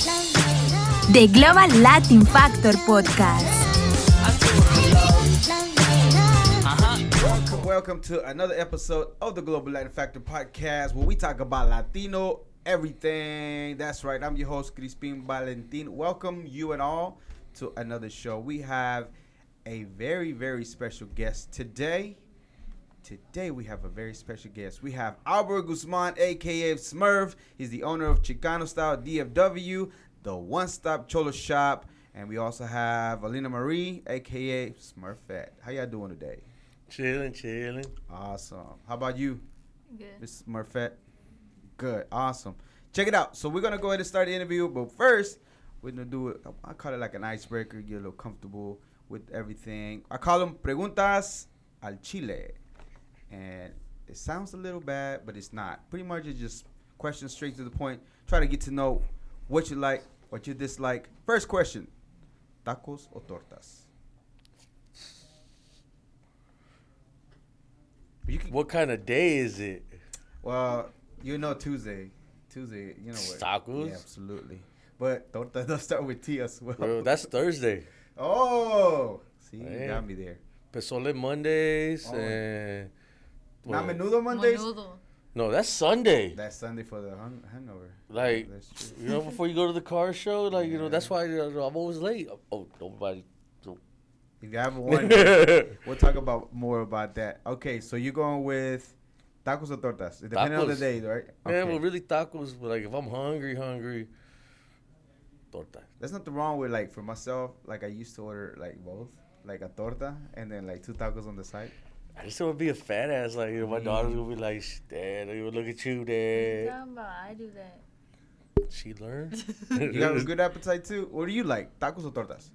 The Global Latin Factor Podcast. Welcome to another episode of the Global Latin Factor Podcast, where we talk about Latino everything. That's right. I'm your host, Crispin Valentin. Welcome you and all to another show. We have a very, very special guest today. Today we have a very special guest. We have Albert Guzman, a.k.a. Smurf. He's the owner of Chicano style DFW, the one-stop cholo shop. And we also have Alina Marie, a.k.a. Smurfette. How y'all doing today? Chilling. Awesome. How about you? Good. Miss Smurfette? Good. Awesome. Check it out. So we're going to go ahead and start the interview. But first, we're going to do it. I call it like an icebreaker. Get a little comfortable with everything. I call them preguntas al chile. And it sounds a little bad, but it's not. Pretty much it's just questions straight to the point. Try to get to know what you like, what you dislike. First question. Tacos or tortas? What kind of day is it? Well, you know Tuesday, you know what? Tacos? Yeah, absolutely. But don't start with T as well. Bro, that's Thursday. Oh, see, you Man. got me there. Pozole Mondays Oh. and... Not what? menudo Mondays? Menudo. No, that's Sunday. That's Sunday for the hangover. Like, That's true. you know, before you go to the car show, like, you know, Yeah. that's why I'm always late. Oh, nobody... If you have one, we'll talk about more about that. Okay, so you're going with tacos or tortas? Depending on the Tacos. day, right? Yeah, Okay. well, really tacos, but, like, if I'm hungry, torta. There's nothing wrong with, like, for myself, like, I used to order, like, both. Like, a torta and then, like, 2 tacos on the side. I just want to be a fat ass. Like, you know, my daughter's going to be like, Dad, look at you, Dad. Talking about, I do that. She learned. You have a good appetite, too? What do you like, tacos or tortas?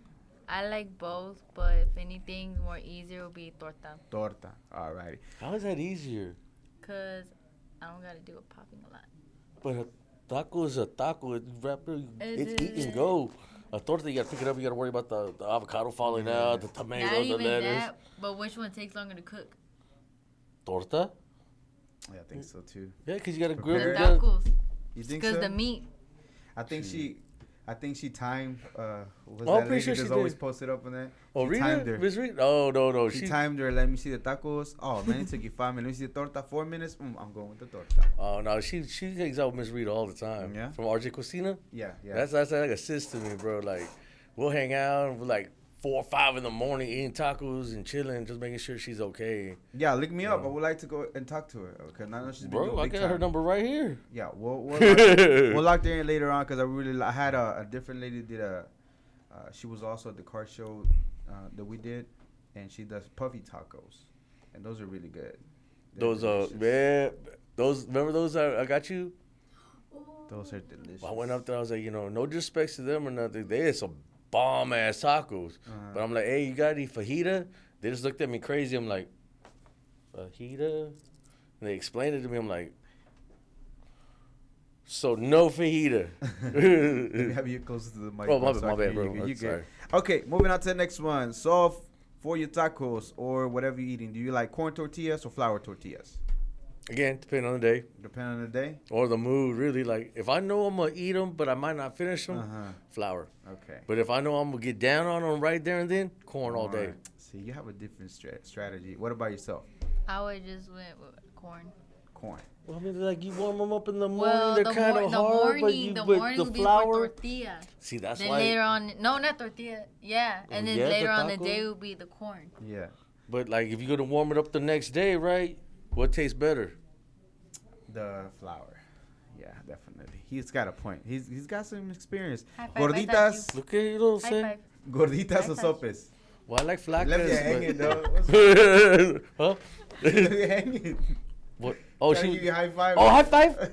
I like both, but if anything more easier would be torta. Torta. All righty. How is that easier? Because I don't got to do it popping a lot. But a taco is a taco. It's wrapped. It's eat and it? go. A torta, you gotta pick it up. You gotta worry about the avocado falling out, the tomato, Not the even lettuce. that, but which one takes longer to cook? Torta? Yeah, I think so, too. Yeah, because you gotta The grill Prepare it. it. tacos. You think Because so? the meat. I think she timed. Was Oh, I'm that pretty lady sure she that's always did. posted up on that? Oh, She timed Rita? her. Miss Rita? Oh, no. She timed her. Let me see the tacos. Oh man, it took you 5 minutes. Let me see the torta. 4 minutes. I'm going with the torta. Oh, no. She hangs out with Miss Rita all the time. Yeah? From RJ Cocina? Yeah. That's like a sis to me, bro. Like, we'll hang out and we're like 4 or 5 in the morning eating tacos and chilling, just making sure she's okay. Yeah, look me up. Yeah. I would like to go and talk to her. Okay, I know she's been Bro, doing I big got time. her number right here. Yeah, we'll lock there in later on because I had a different lady did she was also at the car show that we did, and she does puffy tacos, and those are really good. They're Those, delicious. man, remember those I got you? Those are delicious. I went up there, I was like, you know, no disrespect to them or nothing. They had some bomb ass tacos. But I'm like, hey, you got any fajita? They just looked at me crazy. I'm like, fajita? And they explained it to me. I'm like, so no fajita. Let me have you closer to the mic. Oh, bro, my so I bad, can hear bro. you. You Sorry. good. Okay, moving on to the next one. So for your tacos or whatever you're eating, do you like corn tortillas or flour tortillas? Again, depending on the day Depending on the day. or the mood, really. Like, if I know I'm going to eat them, but I might not finish them, flour. Okay. But if I know I'm going to get down on them right there and then, corn all day. Alright. See, you have a different strategy. What about yourself? I would just went with corn. Corn. Well, I mean, like, you warm them up in the morning, Well, they're the kind of hard, but you the with morning the would be for flour. tortilla. See, that's Then why. later on, no, not tortilla. Yeah, and then Yeah, the later on the taco? day would be the corn. Yeah. But, like, if you're going to warm it up the next day, right, what tastes better? The flour. Yeah, definitely. He's got a point. He's got some experience. High five, I Gorditas. thought Look at you, know what I'm High saying? five. Gorditas High or five. sopes? Well, I like flacas. Left you hanging, but... though. Huh? Left you hanging. What? Oh, Trying to give she. you a high five. Oh, high five?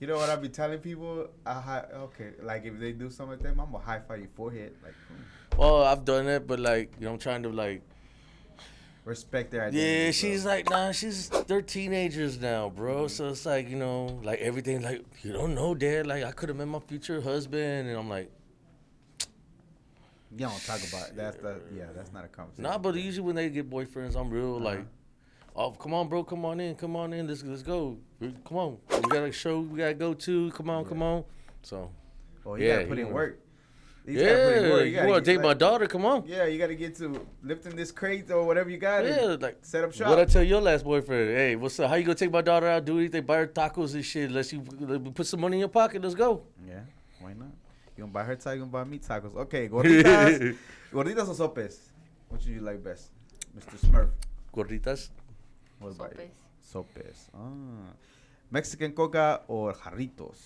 You know what I be telling people? Okay, like if they do something like that, I'm gonna high five your forehead. Like, Well, I've done it, but like, you know, I'm trying to like. respect their identity. Yeah, bro. she's like, nah, they're teenagers now, bro. So it's like, you know, like everything, like, you don't know, Dad. Like, I could have met my future husband, and I'm like, You don't talk about it. That's not a conversation. nah, but usually when they get boyfriends, I'm real like, oh, come on, bro, come on in, let's go, come on, we got a show we gotta go to, come on. So Oh, you gotta put in work. Yeah, you want to take my daughter? Come on. Yeah, you got to get to lifting this crate or whatever you got. Yeah, like set up shop. What I tell your last boyfriend? Hey, what's up? How you gonna take my daughter out? Do anything? Buy her tacos and shit. Let me put some money in your pocket. Let's go. Yeah, why not? You gonna buy her tacos? You gonna buy me tacos? Okay, gorditas, gorditas or sopes? Which do you like best, Mr. Smurf? Gorditas. What about you? Sopes. Sopes. Mexican coca or jarritos?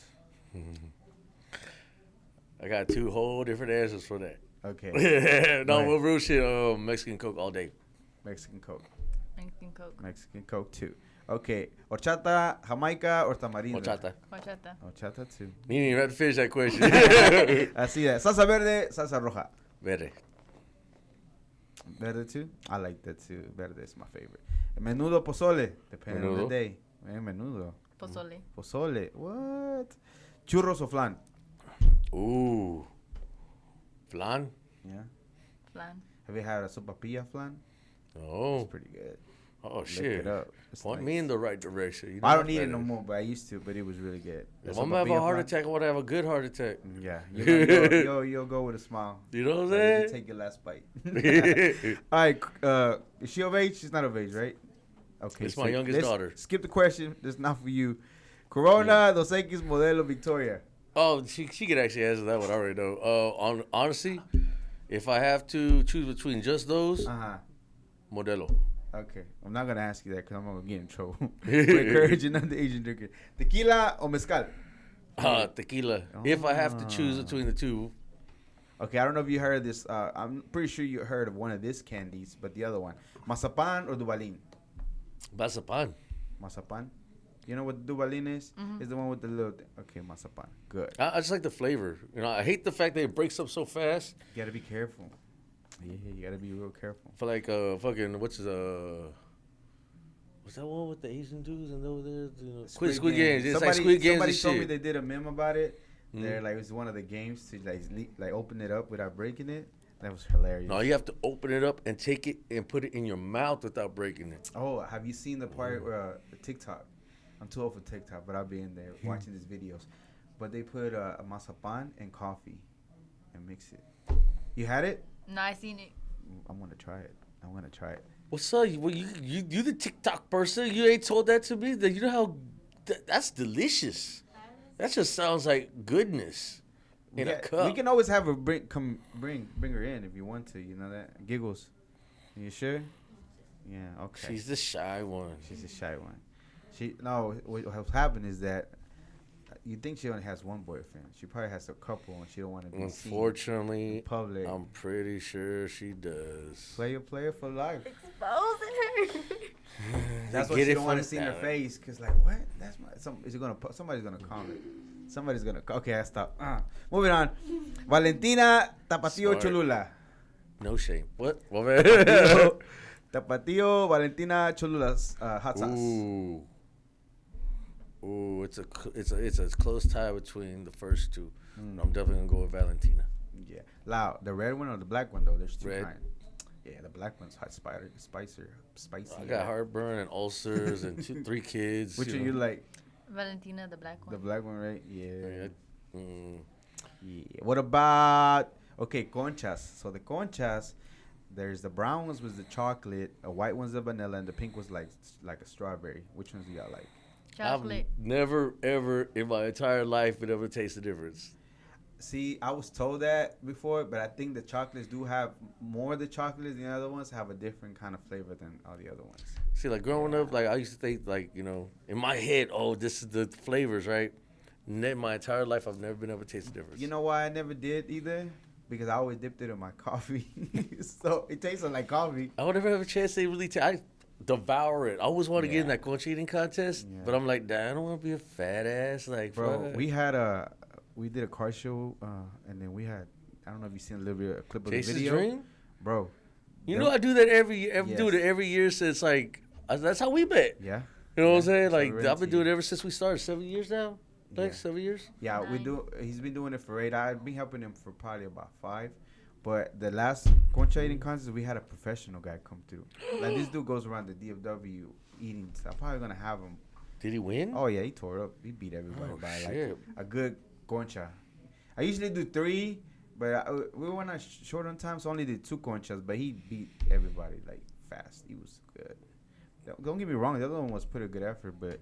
I got two whole different answers for that. Okay. No, Right. what real shit? Mexican Coke all day. Mexican coke. Mexican Coke. Mexican coke too. Okay. Horchata, Jamaica, or tamarindo? Horchata. Horchata. Horchata too. You didn't even have to finish that question. I see that. Salsa verde, salsa roja. Verde. Verde too? I like that too. Verde is my favorite. Menudo, pozole, depending on the Menudo. day. Menudo. Pozole. Pozole. What? Churros or flan? Ooh. Flan? Yeah. Flan. Have you had a sopapilla flan? Oh. It's pretty good. Oh, Look shit. it up. It's Point nice. me in the right direction. You know I don't how eat it fat no is. more, but I used to. But it was really good. The If I'm gonna have a sopapilla heart flan? attack, I want to have a good heart attack. Yeah. You'll go with a smile. You know what I'm Like, you saying? take your last bite. All right. Is she of age? She's not of age, right? Okay. It's my youngest let's daughter. Skip the question. This is not for you. Corona, Dos Equis, Modelo, Victoria. Oh, she could actually answer that one. I already know. Honestly, if I have to choose between just those, Modelo. Okay. I'm not going to ask you that because I'm going to get in trouble. We're encouraging underage drinking. Tequila or mezcal? Tequila. If I have to choose between the two. Okay, I don't know if you heard this. I'm pretty sure you heard of one of these candies, but the other one. Mazapan or Duvalin? Mazapan. Mazapan? You know what Duvalin is? It's the one with the little thing. Okay, Mazapan. Good. I just like the flavor. You know, I hate the fact that it breaks up so fast. You got to be careful. Yeah, you got to be real careful. For like fucking what's that one with the Asian dudes and over there? You know, Squid Games. It's like Squid Games Somebody and told me shit. they did a meme about it. They're like, it was one of the games to like open it up without breaking it. That was hilarious. No, you have to open it up and take it and put it in your mouth without breaking it. Oh, have you seen the part where TikTok? I'm too old for TikTok, but I'll be in there watching these videos. But they put a mazapan and coffee and mix it. You had it? No, I seen it. I'm gonna try it. What's up? You the TikTok person? You ain't told that to me. That you know how that's delicious. That just sounds like goodness in a cup. We can always have her bring her in if you want to. You know that Giggles. You sure? Yeah. Okay. She's the shy one. She's a shy one. What's happened is that you think she only has one boyfriend. She probably has a couple, and she don't want to be seen Unfortunately, in public. I'm pretty sure she does. Player for life. Exposing her. That's why she don't want to see in her face. Cause like, what? That's my. Somebody's gonna comment. Somebody's gonna. Okay, I stop. Moving on. Valentina Tapatio Smart. Cholula. No shame. What? Tapatio Valentina Cholula's hot sauce. Ooh, it's a close tie between the first two. I'm definitely gonna go with Valentina. Yeah, loud. The red one or the black one though? There's two Red. kinds. Yeah, the black one's hot spicy. I got heartburn and ulcers and 3 kids. Which one you like? Valentina, the black one. The black one, right? Yeah. Yeah. What about Conchas? So the Conchas, there's the brown ones with the chocolate, a white one's the vanilla, and the pink was like a strawberry. Which ones do y'all like? Chocolate. I've never ever in my entire life been able to taste the difference. See, I was told that before, but I think the chocolates do have more of the chocolates than the other ones have a different kind of flavor than all the other ones. See, like growing up, like I used to think, like, you know, in my head, oh, this is the flavors, right? My entire life, I've never been able to taste the difference. You know why I never did either? Because I always dipped it in my coffee, so it tasted like coffee. I would never have a chance to really I devour it. I always want to get in that concha eating contest, but I'm like, I don't want to be a fat ass. Like, bro, fuck. we did a car show, and then we had, I don't know if you've seen a clip of Jason's the video. Dream? Bro. You know I do that every year. Yes. Do it every year since, like, that's how we met. Yeah. You know what I'm saying? So Like, we're I've been into doing it ever since we started. 7 years now? Like, Yeah. 7 years? Yeah, we Nice. do. He's been doing it for 8. I've been helping him for probably about 5. But the last concha eating contest, we had a professional guy come through. Like, this dude goes around the DFW eating stuff. I'm probably going to have him. Did he win? Oh, yeah, he tore up. He beat everybody Oh, by, shit. like, a good concha. I usually do 3, but we were not short on time, so I only did 2 conchas. But he beat everybody like fast. He was good. Don't get me wrong, the other one was pretty good effort, but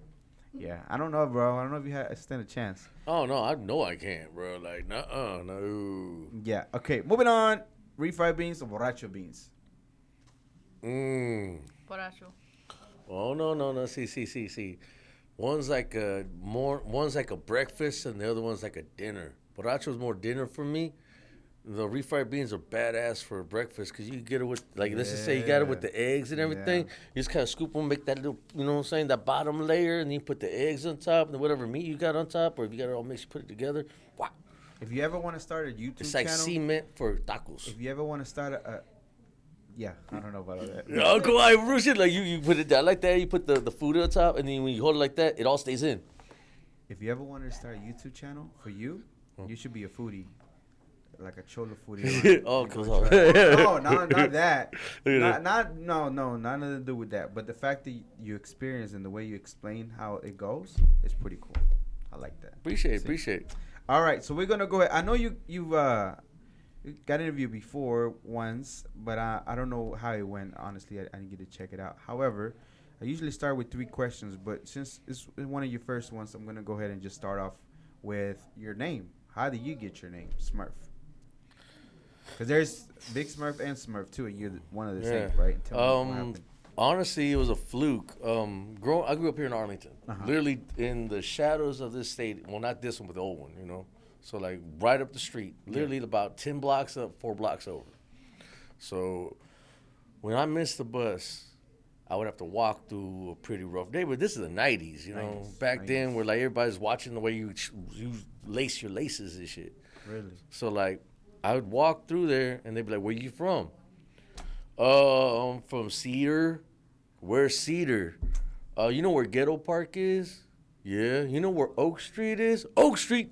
yeah, I don't know, bro. I don't know if you stand a chance. Oh no, I know I can't, bro. Like, no. Yeah. Okay, moving on. Refried beans or borracho beans? Borracho. Oh no. See. One's like a breakfast and the other one's like a dinner. Borracho's more dinner for me. The refried beans are badass for breakfast because you get it with, like, let's just say you got it with the eggs and everything. Yeah. You just kind of scoop them, make that little, you know what I'm saying, that bottom layer, and then you put the eggs on top and whatever meat you got on top, or if you got it all mixed, you put it together. Wow. If you ever want to start a YouTube It's like channel, cement for tacos. if you ever want to start a yeah, I don't know about all that. Oh, go on, bro, shit. Like, you put it down like that, you put the food on top, and then when you hold it like that, it all stays in. If you ever wanted to start a YouTube channel for you, you should be a foodie. Like a cholo foodie. Oh, cause no, not that. Nothing to do with that. But the fact that you experience and the way you explain how it goes is pretty cool. I like that. Appreciate. All right, so we're gonna go ahead. I know you've got interviewed before once, but I don't know how it went. Honestly, I didn't get to check it out. However, I usually start with 3 questions, but since it's one of your first ones, I'm gonna go ahead and just start off with your name. How did you get your name, Smurf? Because there's Big Smurf and Smurf too, and you're one of the same, right? Tell me what happened. Honestly, it was a fluke. I grew up here in Arlington, literally in the shadows of this state. Well, not this one, but the old one, you know. So like right up the street, literally about 10 blocks up, 4 blocks over. So when I missed the bus, I would have to walk through a pretty rough neighborhood. This is the 90s, you know. Back then, where like everybody's watching the way you lace your laces and shit. Really? So like, I would walk through there, and they'd be like, "Where you from?" I'm from Cedar. Where's Cedar? You know where Ghetto Park is? Yeah. You know where Oak Street is? Oak Street.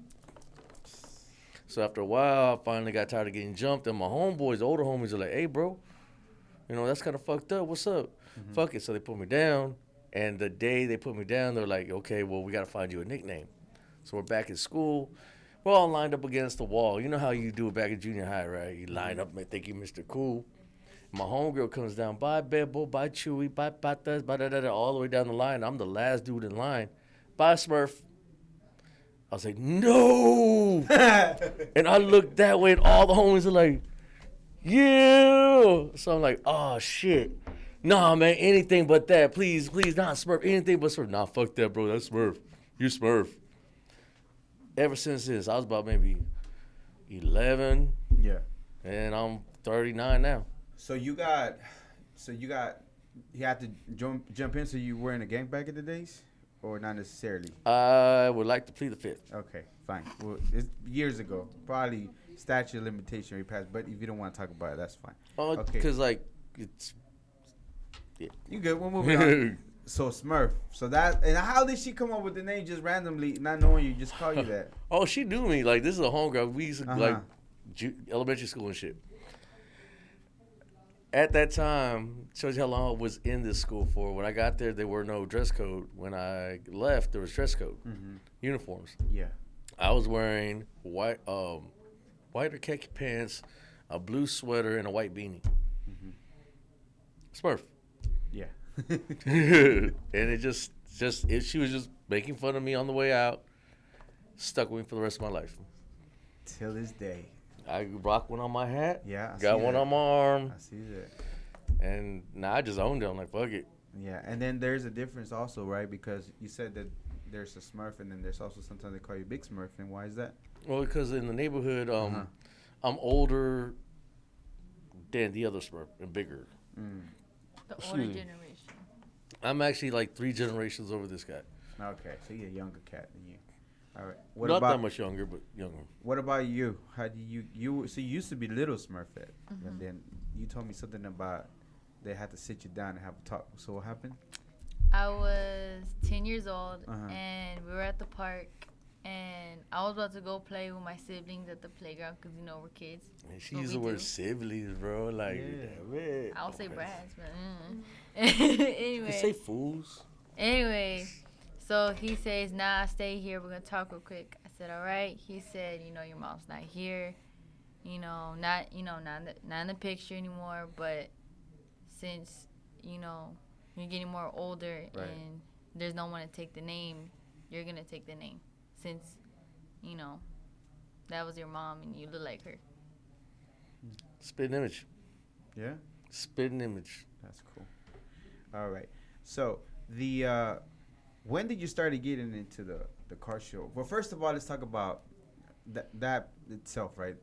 So after a while, I finally got tired of getting jumped, and my homeboys, older homies, are like, "Hey, bro, you know, that's kind of fucked up. What's up?" Fuck it. So they put me down, and the day they put me down, they're like, "Okay, well, we got to find you a nickname." So we're back in school. We're all lined up against the wall. You know how you do it back in junior high, right? You line up and think you're Mr. Cool. My homegirl comes down, bye Bebo, bye Chewy, bye Patas, bye da-da-da, all the way down the line. I'm the last dude in line. Bye Smurf. I was like, no! And I looked that way, and all the homies are like, yeah! So I'm like, oh, shit. Nah, man, anything but that. Please, not Smurf. Anything but Smurf. Nah, fuck that, bro. That's Smurf. You Smurf. Ever since this, I was about maybe 11. Yeah. And I'm 39 now. So you had to jump in. So you were in a gang back in the days, or not necessarily? I would like to plead the fifth. Okay, fine. Well, it's years ago. Probably statute of limitation already passed. But if you don't want to talk about it, that's fine. Oh, okay. Because like it's. Yeah. You good? We're moving on. So Smurf. So that, and how did she come up with the name just randomly, not knowing you, just call you that? Oh, she knew me. Like, this is a homegirl. We used to like elementary school and shit. At that time, shows you how long I was in this school for. When I got there, there were no dress code. When I left, there was dress code, uniforms. Yeah. I was wearing white or khaki pants, a blue sweater, and a white beanie. Smurf. Yeah. And it she was just making fun of me on the way out. Stuck with me for the rest of my life. Till this day. I rock one on my hat. Yeah. I got see one that. on my arm. I see that. And now I just owned it. I'm like, fuck it. Yeah, and then there's a difference also, right? Because you said that there's a Smurf, and then there's also sometimes they call you Big Smurf. And why is that? Well, because in the neighborhood, I'm older than the other Smurf and bigger. The older generation. I'm actually like 3 generations over this guy. Okay, so you're a younger cat than you. All right. Not that much younger, but younger. What about you? How do you used to be Little Smurfette, and then you told me something about they had to sit you down and have a talk. So what happened? I was 10 years old, and we were at the park, and I was about to go play with my siblings at the playground because, you know, we're kids. Man, she used the word siblings, bro. Like, man. I'll say brats, but anyway. You say fools. Anyway, so he says, nah, stay here. We're going to talk real quick. I said, all right. He said, your mom's not here. Not in the picture anymore. But since, you're getting more older and there's no one to take the name, you're going to take the name. Since, that was your mom and you look like her. Spitting image. Yeah? Spitting image. That's cool. All right. So, when did you start getting into the car show? Well, first of all, let's talk about that itself, right?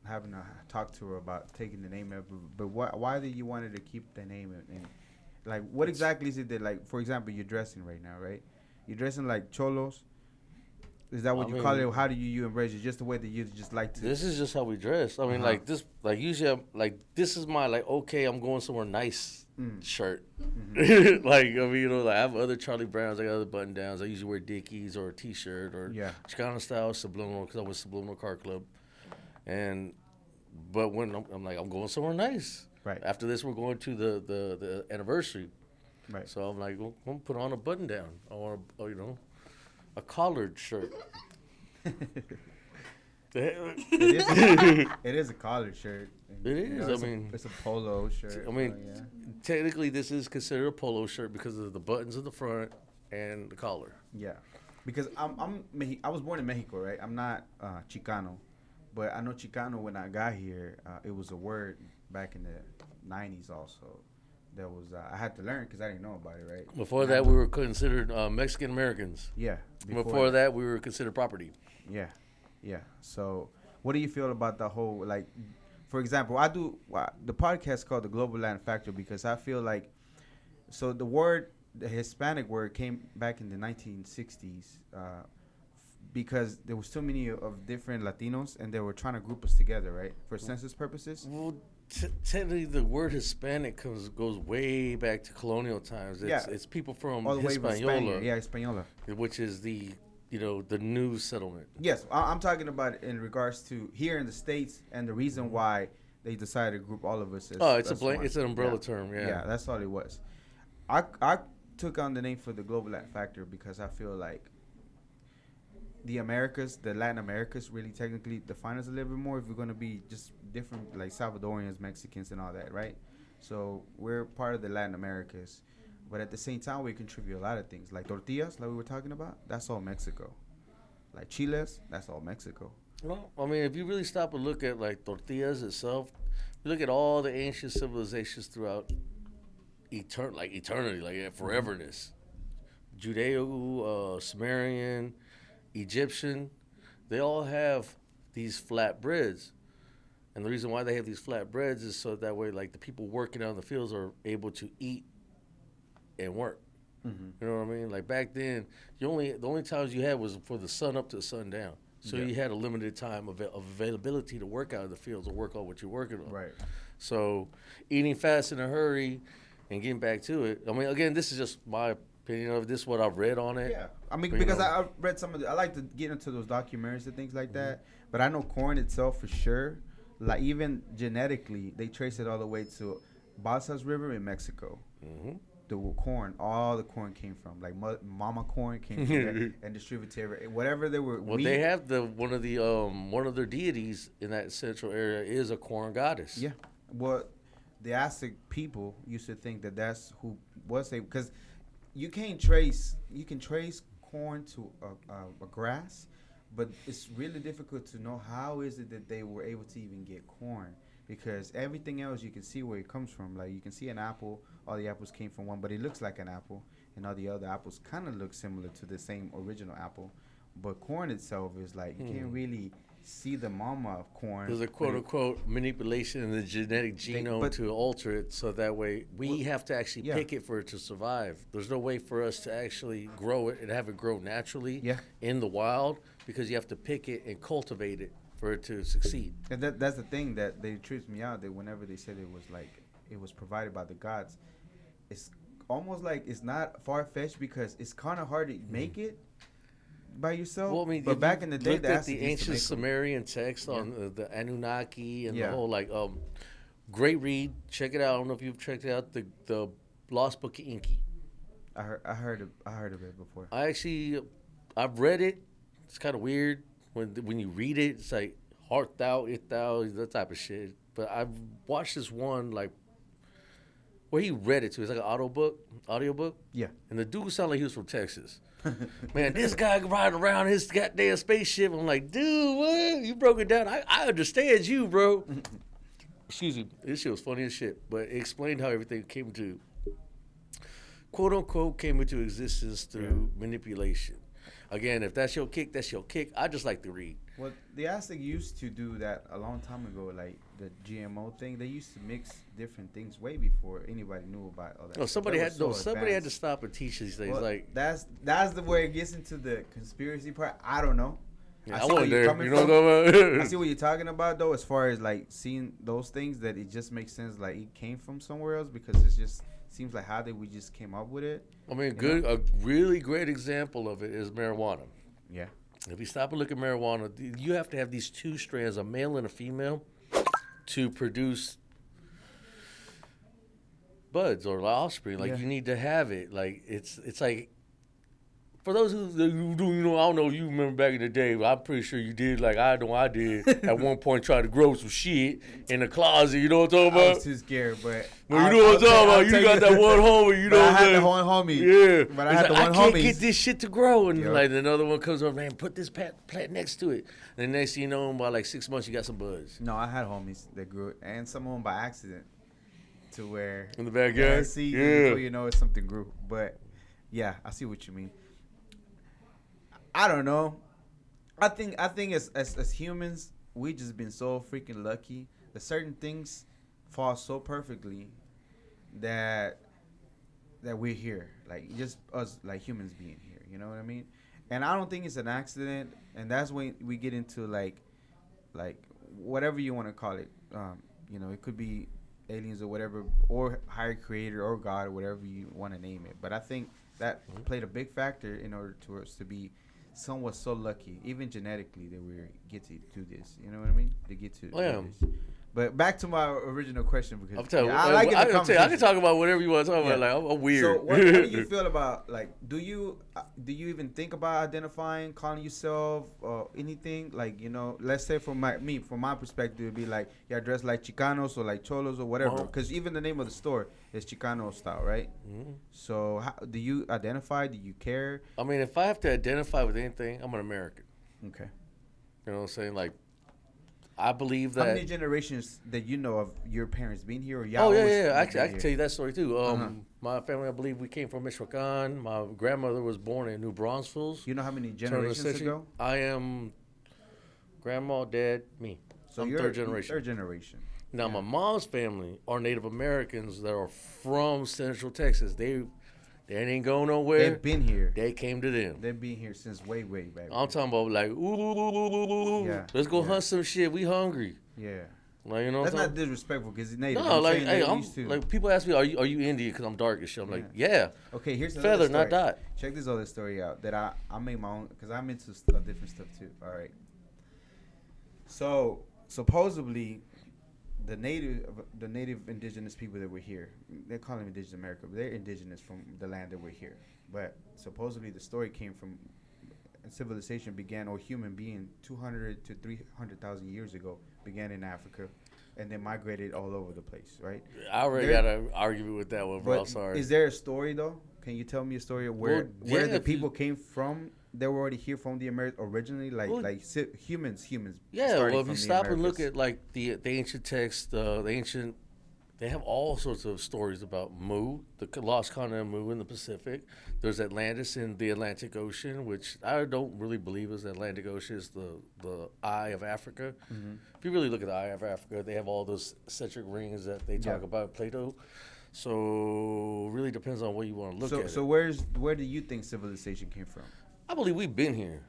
Having to talk to her about taking the name, but why did you wanted to keep the name? And like, what exactly is it that, like, for example, you're dressing right now, right? You're dressing like cholos. Is that what you call it? How do you embrace it? Just the way that you just like to. This is just how we dress. I mean, like this, like usually, this is my okay, I'm going somewhere nice shirt. Mm-hmm. Like I mean, like I have other Charlie Browns, I got other button downs. I usually wear Dickies or a T-shirt or Chicano style subliminal because I was Subliminal Car Club. But when I'm like, I'm going somewhere nice. Right. After this, we're going to the anniversary. Right. So I'm like, well, I'm gonna put on a button down. I want a collared shirt. It is a collared shirt. It is. It's a polo shirt. I mean, technically, this is considered a polo shirt because of the buttons in the front and the collar. Yeah, because I was born in Mexico, right? I'm not Chicano, but I know Chicano when I got here. It was a word back in the 90s also. That was I had to learn because I didn't know about it, right? Before that, we were considered Mexican Americans. Yeah. Before that, we were considered property. Yeah, yeah. So, what do you feel about the whole, like, for example, I do the podcast called the Global Latin Factor because I feel like, so the Hispanic word came back in the 1960s because there was too many of different Latinos and they were trying to group us together, right, for census purposes. Well, technically, the word Hispanic goes way back to colonial times. It's people from Hispaniola. Hispaniola. Which is the new settlement. Yes, I'm talking about it in regards to here in the States and the reason why they decided to group all of us as it's an umbrella term, Yeah, that's all it was. I took on the name for the Global Latin Factor because I feel like the Latin Americas really technically define us a little bit more if we're going to be just different, like Salvadorians, Mexicans, and all that, right? So we're part of the Latin Americas. But at the same time, we contribute a lot of things. Like tortillas, like we were talking about, that's all Mexico. Like chiles, that's all Mexico. Well, I mean, if you really stop and look at, like, tortillas itself, you look at all the ancient civilizations throughout eternity, like foreverness. Judeo, Sumerian, Egyptian, they all have these flat breads. And the reason why they have these flat breads is so that way, like, the people working out in the fields are able to eat and work. Mm-hmm. You know what I mean? Like, back then, the only times you had was for the sun up to the sun down. So you had a limited time of availability to work out in the fields or work on what you're working on. Right. So eating fast in a hurry and getting back to it. I mean, again, this is just my opinion of this, what I've read on it. Yeah. I mean, because I read some of I like to get into those documentaries and things like that. But I know corn itself for sure. Like, even genetically, they trace it all the way to Balsas River in Mexico. Mm-hmm. The corn, all the corn came from, like mama corn came from there and distributed to whatever they were. Well, they have one of their deities in that central area is a corn goddess. Yeah. Well, the Aztec people used to think that that's who was it, because you can trace corn to a grass, but it's really difficult to know how is it that they were able to even get corn. Because everything else you can see where it comes from. Like, you can see an apple, all the apples came from one, but it looks like an apple. And all the other apples kind of look similar to the same original apple. But corn itself is like, you can't really see the mama of corn. There's a quote-unquote manipulation in the genetic genome to alter it so that way we have to actually pick it for it to survive. There's no way for us to actually grow it and have it grow naturally in the wild because you have to pick it and cultivate it for it to succeed. And that's the thing that they trips me out, that whenever they said it was provided by the gods, it's almost like it's not far-fetched because it's kind of hard to make it by yourself. Well, I mean, but back in the day, that's the ancient Sumerian text on the Anunnaki and the whole, great read. Check it out. I don't know if you've checked it out, the Lost Book of Enki. I heard of it before. I've read it. It's kind of weird. when you read it, it's like heart thou, it thou, that type of shit. But I've watched this one like where he read it to. It's like an audiobook. Yeah. And the dude sounded like he was from Texas. Man, this guy riding around his goddamn spaceship. I'm like, dude, what? You broke it down. I understand you, bro. Excuse me. This shit was funny as shit. But it explained how everything came to, quote unquote, came into existence through manipulation. Again, if that's your kick, that's your kick. I just like to read. Well, the Aztec used to do that a long time ago, like the GMO thing. They used to mix different things way before anybody knew about all that. No, somebody had to stop and teach these things. Well, like that's the way it gets into the conspiracy part. I don't know. I wasn't there. You know what I'm talking about? I see what you're talking about though, as far as like seeing those things that it just makes sense. Like it came from somewhere else because it's just seems like how did we just came up with it. I mean, a really great example of it is marijuana. Yeah. If you stop and look at marijuana, you have to have these two strands, a male and a female, to produce buds or offspring. Like you need to have it. Like it's like for those who do, you know, I don't know if you remember back in the day, but I'm pretty sure you did. Like I know I did at one point, try to grow some shit in the closet. You know what I'm talking about? I was too scared, but you know what I'm talking about. You got that one homie. You know what I'm saying? I had the one homie. Yeah, but I had the one homie. I can't get this shit to grow, and like another one comes up, man, put this plant next to it. And the next thing you know, by like 6 months, you got some buds. No, I had homies that grew it, and some of them by accident, to where in the backyard. See, before you know it, something grew. But yeah, I see what you mean. I don't know. I think as humans, we just been so freaking lucky that certain things fall so perfectly that we're here. Like just us like humans being here. You know what I mean? And I don't think it's an accident. And that's when we get into like whatever you want to call it. You know, it could be aliens or whatever, or higher creator or God or whatever you want to name it. But I think that played a big factor in order to us to be somewhat so lucky, even genetically, that we get to do this. You know what I mean? To get to do this. But back to my original question, because I can talk about whatever you want to talk about. Like I'm weird. So what do you feel about, like, do you even think about identifying, calling yourself anything? Like, you know, let's say from my perspective, it'd be like, yeah, dressed like Chicanos or like Cholos or whatever. Because even the name of the store is Chicano style, right? Mm-hmm. So how, do you identify? Do you care? I mean, if I have to identify with anything, I'm an American. Okay. You know what I'm saying? Like, I believe that. How many generations that you know of your parents being here? Or y'all? Oh yeah. Actually, I can tell you that story too. My family, I believe, we came from Michoacan. My grandmother was born in New Braunfels. You know how many generations ago? I am grandma, dad, me. So I'm third generation. Third generation. Now my mom's family are Native Americans that are from Central Texas. They ain't going nowhere. They've been here. They came to them. They've been here since way back. I'm talking about like, let's go hunt some shit. We hungry. Yeah. Like, you know, that's not disrespectful because he's Native. No, like, hey, I'm like, people ask me, are you Indian? Because I'm dark as shit. I'm like, yeah. Okay, here's feather, story. not dot. Check this other story out that I made my own, because I'm into different stuff too. All right. So supposedly, the native indigenous people that were here, they call them indigenous America, but they're indigenous from the land that we're here. But supposedly the story came from civilization began, or human being, 200 to 300,000 years ago, began in Africa, and then migrated all over the place, right? I already got an argument with that one, bro. I'm sorry. Is there a story though? Can you tell me a story of where the people came from? They were already here from the America originally, humans. Yeah, well, if you stop and look at like the ancient text, they have all sorts of stories about Mu, the lost continent of Mu in the Pacific. There's Atlantis in the Atlantic Ocean, which I don't really believe is the Atlantic Ocean. Is the eye of Africa. Mm-hmm. If you really look at the eye of Africa, they have all those centric rings that they talk about in Plato. So it really depends on where you want to look at. So where do you think civilization came from? I believe we've been here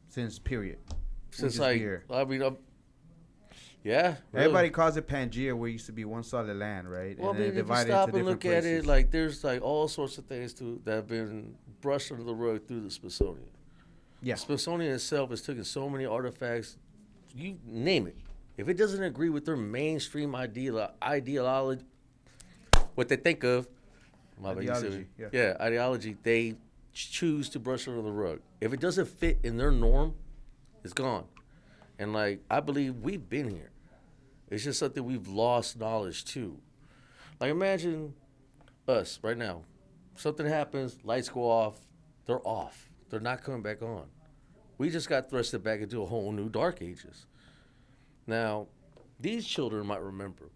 since period. Since like here. I mean, yeah. Really. Everybody calls it Pangea, where it used to be one solid land, right? Well, and I mean, if you stop and look at it, like there's like all sorts of things that have been brushed under the rug through the Smithsonian. Yeah. The Smithsonian itself has taken so many artifacts, you name it. If it doesn't agree with their mainstream ideology, what they think of, ideology, they choose to brush under the rug. If it doesn't fit in their norm, It's gone. And, like, I believe we've been here. It's just something we've lost knowledge to. Like, imagine us right now. Something happens, lights go off, they're off. They're not coming back on. We just got thrusted back into a whole new dark ages. Now, these children might remember.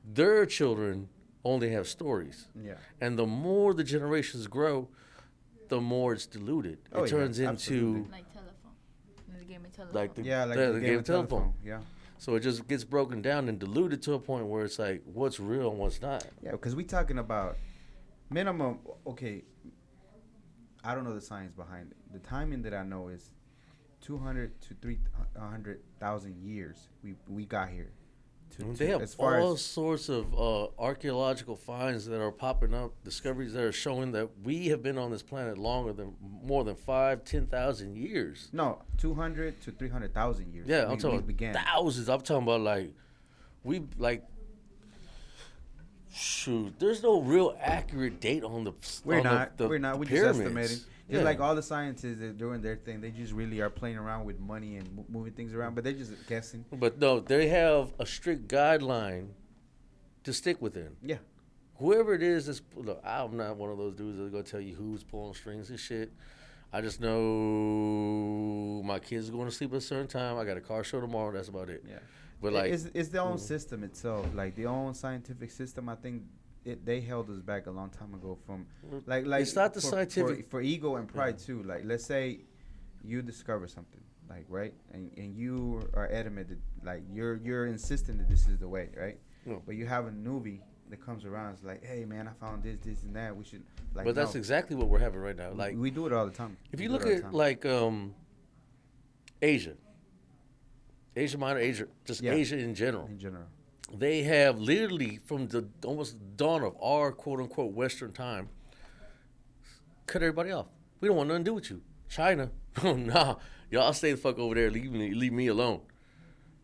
Their children only have stories. Yeah. And the more the generations grow, the more it's diluted. It turns into Like telephone. The game of telephone. like the game of telephone. Yeah. So it just gets broken down and diluted to a point where it's like what's real and what's not. Yeah, because we talking about minimum. Okay, I don't know the science behind it. The timing that I know is 200 to 300,000 years. We got here. They have all sorts of archaeological finds that are popping up, discoveries that are showing that we have been on this planet more than 5,000-10,000 years. No, 200 to 300,000 years. Yeah, I'm talking thousands. I'm talking about shoot. There's no real accurate date on the. We're not. We're just pyramids. estimating. Just like all the scientists that are doing their thing, they just really are playing around with money and moving things around, but they're just guessing. But no, they have a strict guideline to stick within. Yeah. Whoever it is, look, I'm not one of those dudes that's gonna tell you who's pulling strings and shit. I just know my kids are going to sleep at a certain time. I got a car show tomorrow. That's about it. Yeah. But like, it's their own system itself, like their own scientific system. I think they held us back a long time ago from like it's not the scientific for ego and pride too. Like, let's say you discover something, like, right, and you are adamant that, like, you're insisting that this is the way, right? No. But you have a newbie that comes around, it's like, hey man, I found this and that. We should, like. But that's exactly what we're having right now. Like, we do it all the time. If you look at like Asia Minor, Asia in general. In general. They have literally, from the almost dawn of our quote-unquote Western time, cut everybody off. We don't want nothing to do with you. China, nah, y'all stay the fuck over there. Leave me alone.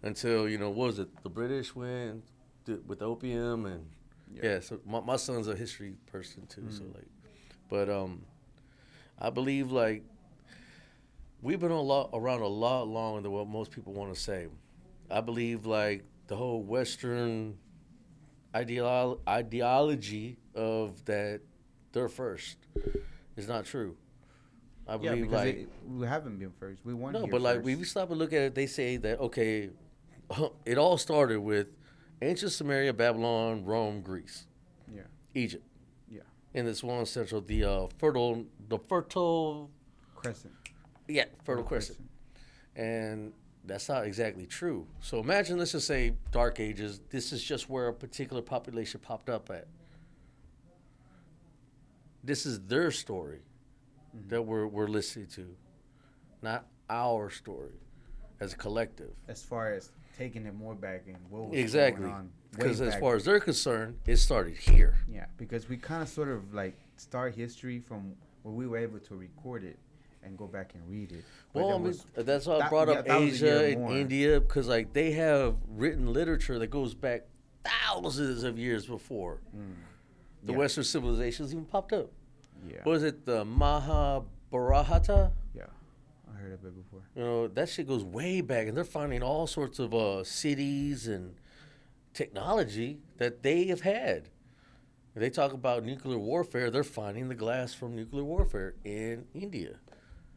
Until, what was it? The British went with opium and so my son's a history person too. So like, but I believe like we've been around a lot longer than what most people want to say. I believe like the whole Western ideology of that they're first is not true. I believe we haven't been first. We weren't. No, here but like first. if you stop and look at it, they say that it all started with ancient Samaria, Babylon, Rome, Greece, Egypt, and this one central the fertile crescent. Yeah, fertile crescent, and that's not exactly true. So imagine, let's just say, Dark Ages. This is just where a particular population popped up at. This is their story that we're listening to, not our story as a collective. As far as taking it more back and what was exactly, going on. Because as far as they're concerned, it started here. Yeah, because we kind of sort of like start history from where we were able to record it and go back and read it. But well, that's why I brought up Asia and India, because like they have written literature that goes back thousands of years before the Western civilizations even popped up. Yeah. What is it, the Mahabharata? Yeah, I heard of it before. That shit goes way back, and they're finding all sorts of cities and technology that they have had. They talk about nuclear warfare. They're finding the glass from nuclear warfare in India.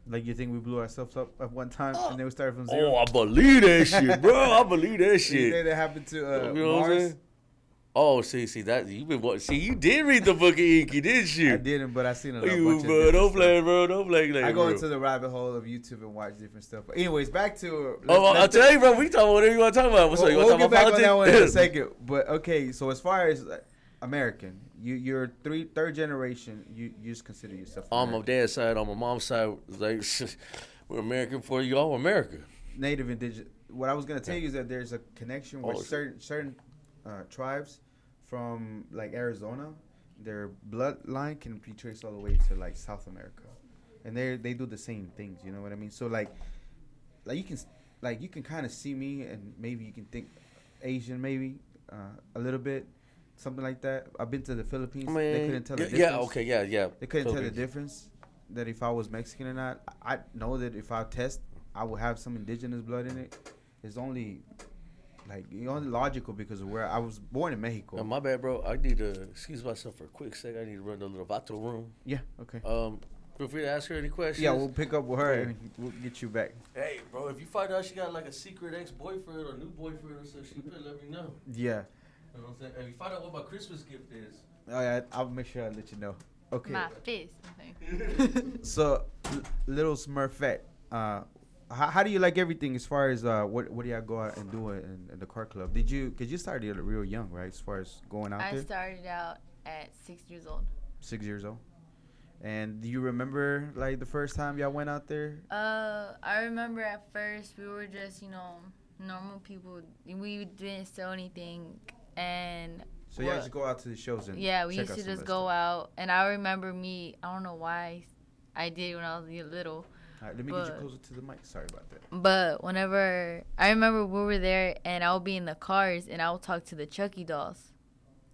Like, you think we blew ourselves up at one time and then we started from zero? Oh, I believe that shit, bro. I believe that shit. You think that happened to you know Mars? What I'm saying? Oh, see that you did read the book of Inky, didn't you? I didn't, but I seen a bunch bro, of different don't stuff. play, bro. Don't play. I go bro. into the rabbit hole of YouTube and watch different stuff. But anyways, back to. I'll tell you, bro. We talk about whatever you want to talk about. What's up? You want to talk about politics? We'll get back on that one in a second. But okay, so as far as American, you're third generation. You just consider yourself on American. my dad's side, on my mom's side, like we're American for you all America. Native indigenous. What I was gonna tell you is that there's a connection with certain tribes from like Arizona. Their bloodline can be traced all the way to like South America, and they do the same things. You know what I mean? So like you can kind of see me, and maybe you can think Asian, maybe a little bit. Something like that. I've been to the Philippines. They couldn't tell the difference. Yeah, okay, yeah. They couldn't tell the difference that if I was Mexican or not. I know that if I test I will have some indigenous blood in it. It's only logical because of where I was born in Mexico. My bad, bro. I need to excuse myself for a quick sec. I need to run to the little vato room. Yeah, okay. Feel free to ask her any questions. Yeah, we'll pick up with her and we'll get you back. Hey, bro, if you find out she got like a secret ex-boyfriend or new boyfriend or something, you better let me know. Yeah. You know what I'm saying? If you find out what my Christmas gift is. Oh, yeah, I'll make sure I let you know. Okay. My fist. So, little Smurfette, how do you like everything as far as what do y'all go out and do in the car club? Because you started real young, right? As far as going out there? I started out at 6 years old. 6 years old. And do you remember like the first time y'all went out there? I remember at first we were just, normal people. We didn't sell anything, and so you just go out to the shows and we used to just go out. And I remember I don't know why I did it when I was little. All right, let me get you closer to the mic. Sorry about that. But whenever I remember we were there, and I would be in the cars, and I would talk to the Chucky dolls.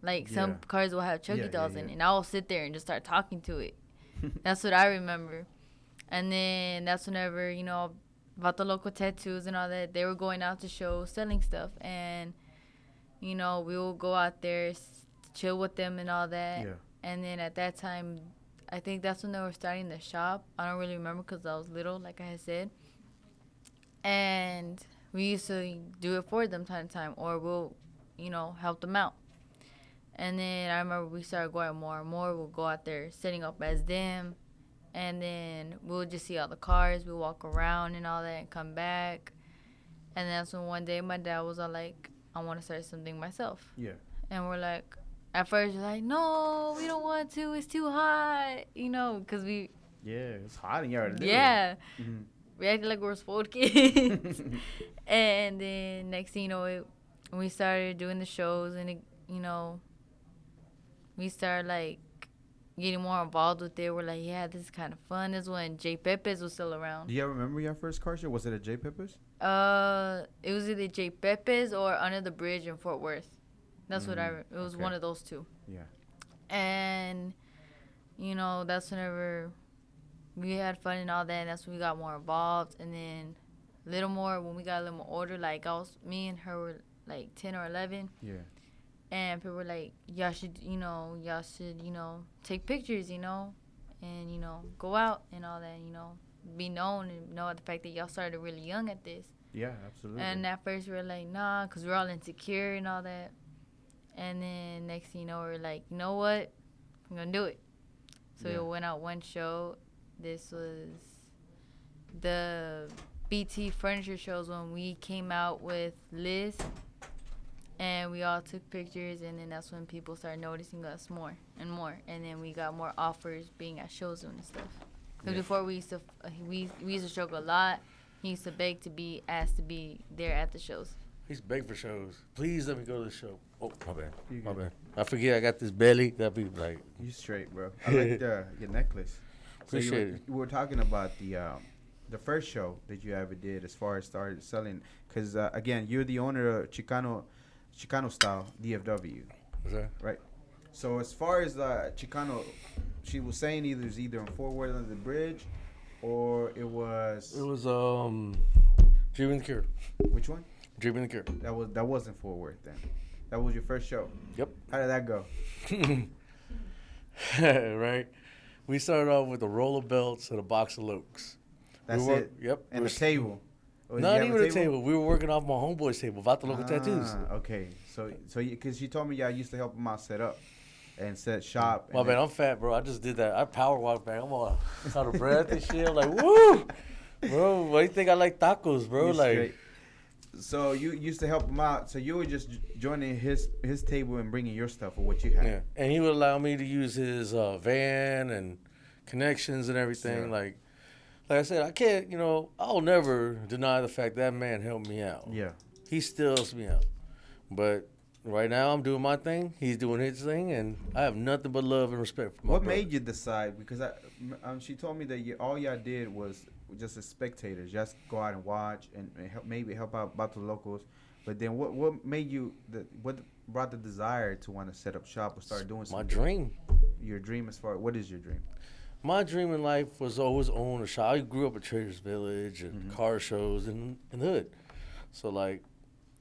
Like some cars will have Chucky dolls in it, and I will sit there and just start talking to it. That's what I remember. And then that's whenever, about the local tattoos and all that, they were going out to shows, selling stuff. And, we will go out there, chill with them and all that. Yeah. And then at that time, I think that's when they were starting the shop. I don't really remember because I was little, like I had said. And we used to do it for them time to time, or we'll, help them out. And then I remember we started going more and more. We'll go out there setting up as them. And then we'll just see all the cars. We'll walk around and all that and come back. And that's when one day my dad was all like, I want to start something myself. Yeah. And we're like, at first we're like, no, we don't want to. It's too hot. Because we. Yeah, it's hot in your Yeah. Mm-hmm. We acted like we were spoiled kids. And then next thing you know, we started doing the shows and, we started getting more involved with it. We're like, yeah, this is kind of fun. This is when J. Pepe's was still around. Do you remember your first car show? Was it at J. Pepe's? It was either J. Pepe's or Under the Bridge in Fort Worth. That's what it was one of those two. Yeah. And, that's whenever we had fun and all that. And that's when we got more involved. And then a little more, when we got a little more older, me and her were 10 or 11. Yeah. And people were like, y'all should take pictures, and, go out and all that, be known and know the fact that y'all started really young at this. Yeah, absolutely. And at first we were like, nah, because we're all insecure and all that. And then next thing you know, we're like, you know what? I'm going to do it. So we went out one show. This was the BT Furniture shows when we came out with Liz. And we all took pictures, and then that's when people started noticing us more and more. And then we got more offers being at shows and stuff. Because before we used to we used to struggle a lot. He used to beg to be asked to be there at the shows. He's begging for shows. Please let me go to the show. Oh, my bad. My bad. I forget I got this belly. That'd be like. You straight, bro. I like your necklace. Appreciate it. You were talking about the first show that you ever did as far as started selling. Because, again, you're the owner of Chicano style DFW. Is that right? So as far as Chicano, she was saying either in Fort Worth Under the Bridge, or it was Dream and the Cure. Which one? Dream and the Cure. That wasn't Fort Worth then. That was your first show. Yep. How did that go? Right. We started off with a roll of belts and a box of Lokes. That's it. Yep. And a table. Not even a table. We were working off my homeboy's table, about the local tattoos. Okay. So because you told me y'all used to help him out set up and set shop. My bad, I'm fat, bro. I just did that. I power walked back. I'm all out of breath and shit. I'm like, woo! Bro, why do you think I like tacos, bro? You're like, straight. So you used to help him out. So you were just joining his table and bringing your stuff or what you had. Yeah, and he would allow me to use his van and connections and everything. Yeah. Like I said, I can't, I'll never deny the fact that man helped me out. Yeah. He still helps me out. But right now I'm doing my thing. He's doing his thing, and I have nothing but love and respect for my brother. Made you decide? Because she told me that all y'all did was just as spectators, just go out and watch and help out about the locals. But then what made you, what brought the desire to want to set up shop or start doing something? My dream. Your dream as far, what is your dream? my dream in life was always own a shop. I grew up at Traders Village and car shows in the hood. So, like,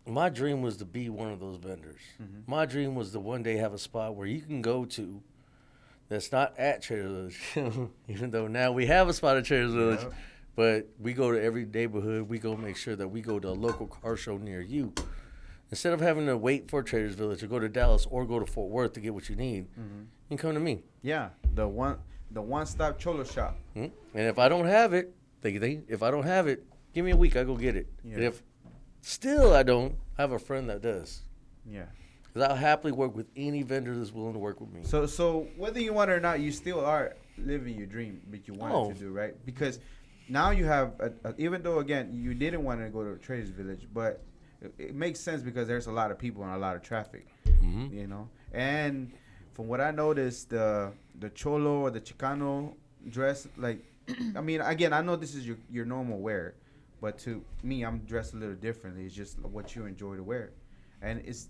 my dream was to be one of those vendors. My dream was to one day have a spot where you can go to that's not at Traders Village, even though now we have a spot at Traders Village. But we go to every neighborhood. We go make sure that we go to a local car show near you. Instead of having to wait for Traders Village or go to Dallas or go to Fort Worth to get what you need, you can come to me. Yeah, the one-stop cholo shop. And if I don't have it, if I don't have it, give me a week. I go get it. Yeah. And if still I don't, I have a friend that does. Yeah. Because I'll happily work with any vendor that's willing to work with me. So whether you want it or not, you still are living your dream that you wanted to do, right? Because now you have, even though, again, you didn't want to go to Traders Village, but it makes sense because there's a lot of people and a lot of traffic, you know? And from what I noticed, the cholo or the Chicano dress, like, I mean, again, I know this is your normal wear, but to me, I'm dressed a little differently. It's just what you enjoy to wear. And it's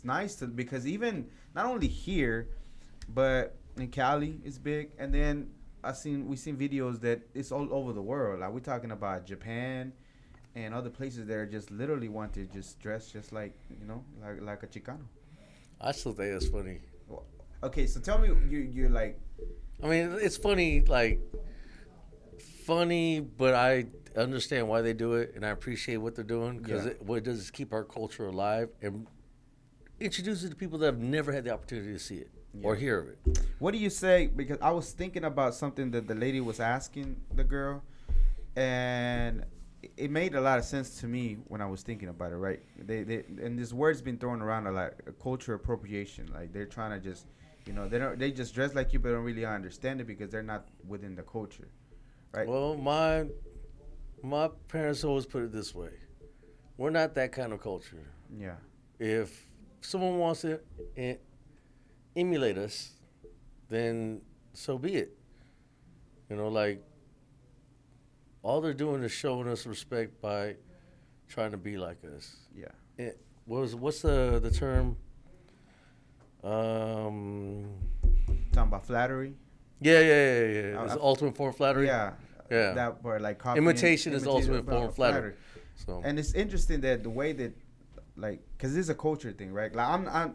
nice because even not only here, but in Cali it's big, and then we seen videos that it's all over the world. Like, we're talking about Japan and other places that are just literally want to just dress just like, you know, like a Chicano. I still think that's funny. Okay, so tell me, you're like, I mean, it's funny, but I understand why they do it, and I appreciate what they're doing, because what it does is keep our culture alive and introduce it to people that have never had the opportunity to see it or hear of it. What do you say? Because I was thinking about something that the lady was asking the girl, and it made a lot of sense to me when I was thinking about it, right? They and this word's been thrown around a lot, culture appropriation. Like, they're trying to just, you know, they just dress like you, but don't really understand it because they're not within the culture, right? Well, my parents always put it this way: we're not that kind of culture. Yeah. If someone wants to emulate us, then so be it. You know, like, all they're doing is showing us respect by trying to be like us. Yeah. What's the term? Talking about flattery. Yeah. It's the ultimate form of flattery. Yeah. That part, like, imitation is the ultimate form of flattery. So. And it's interesting that the way that, like, because this is a culture thing, right? Like, I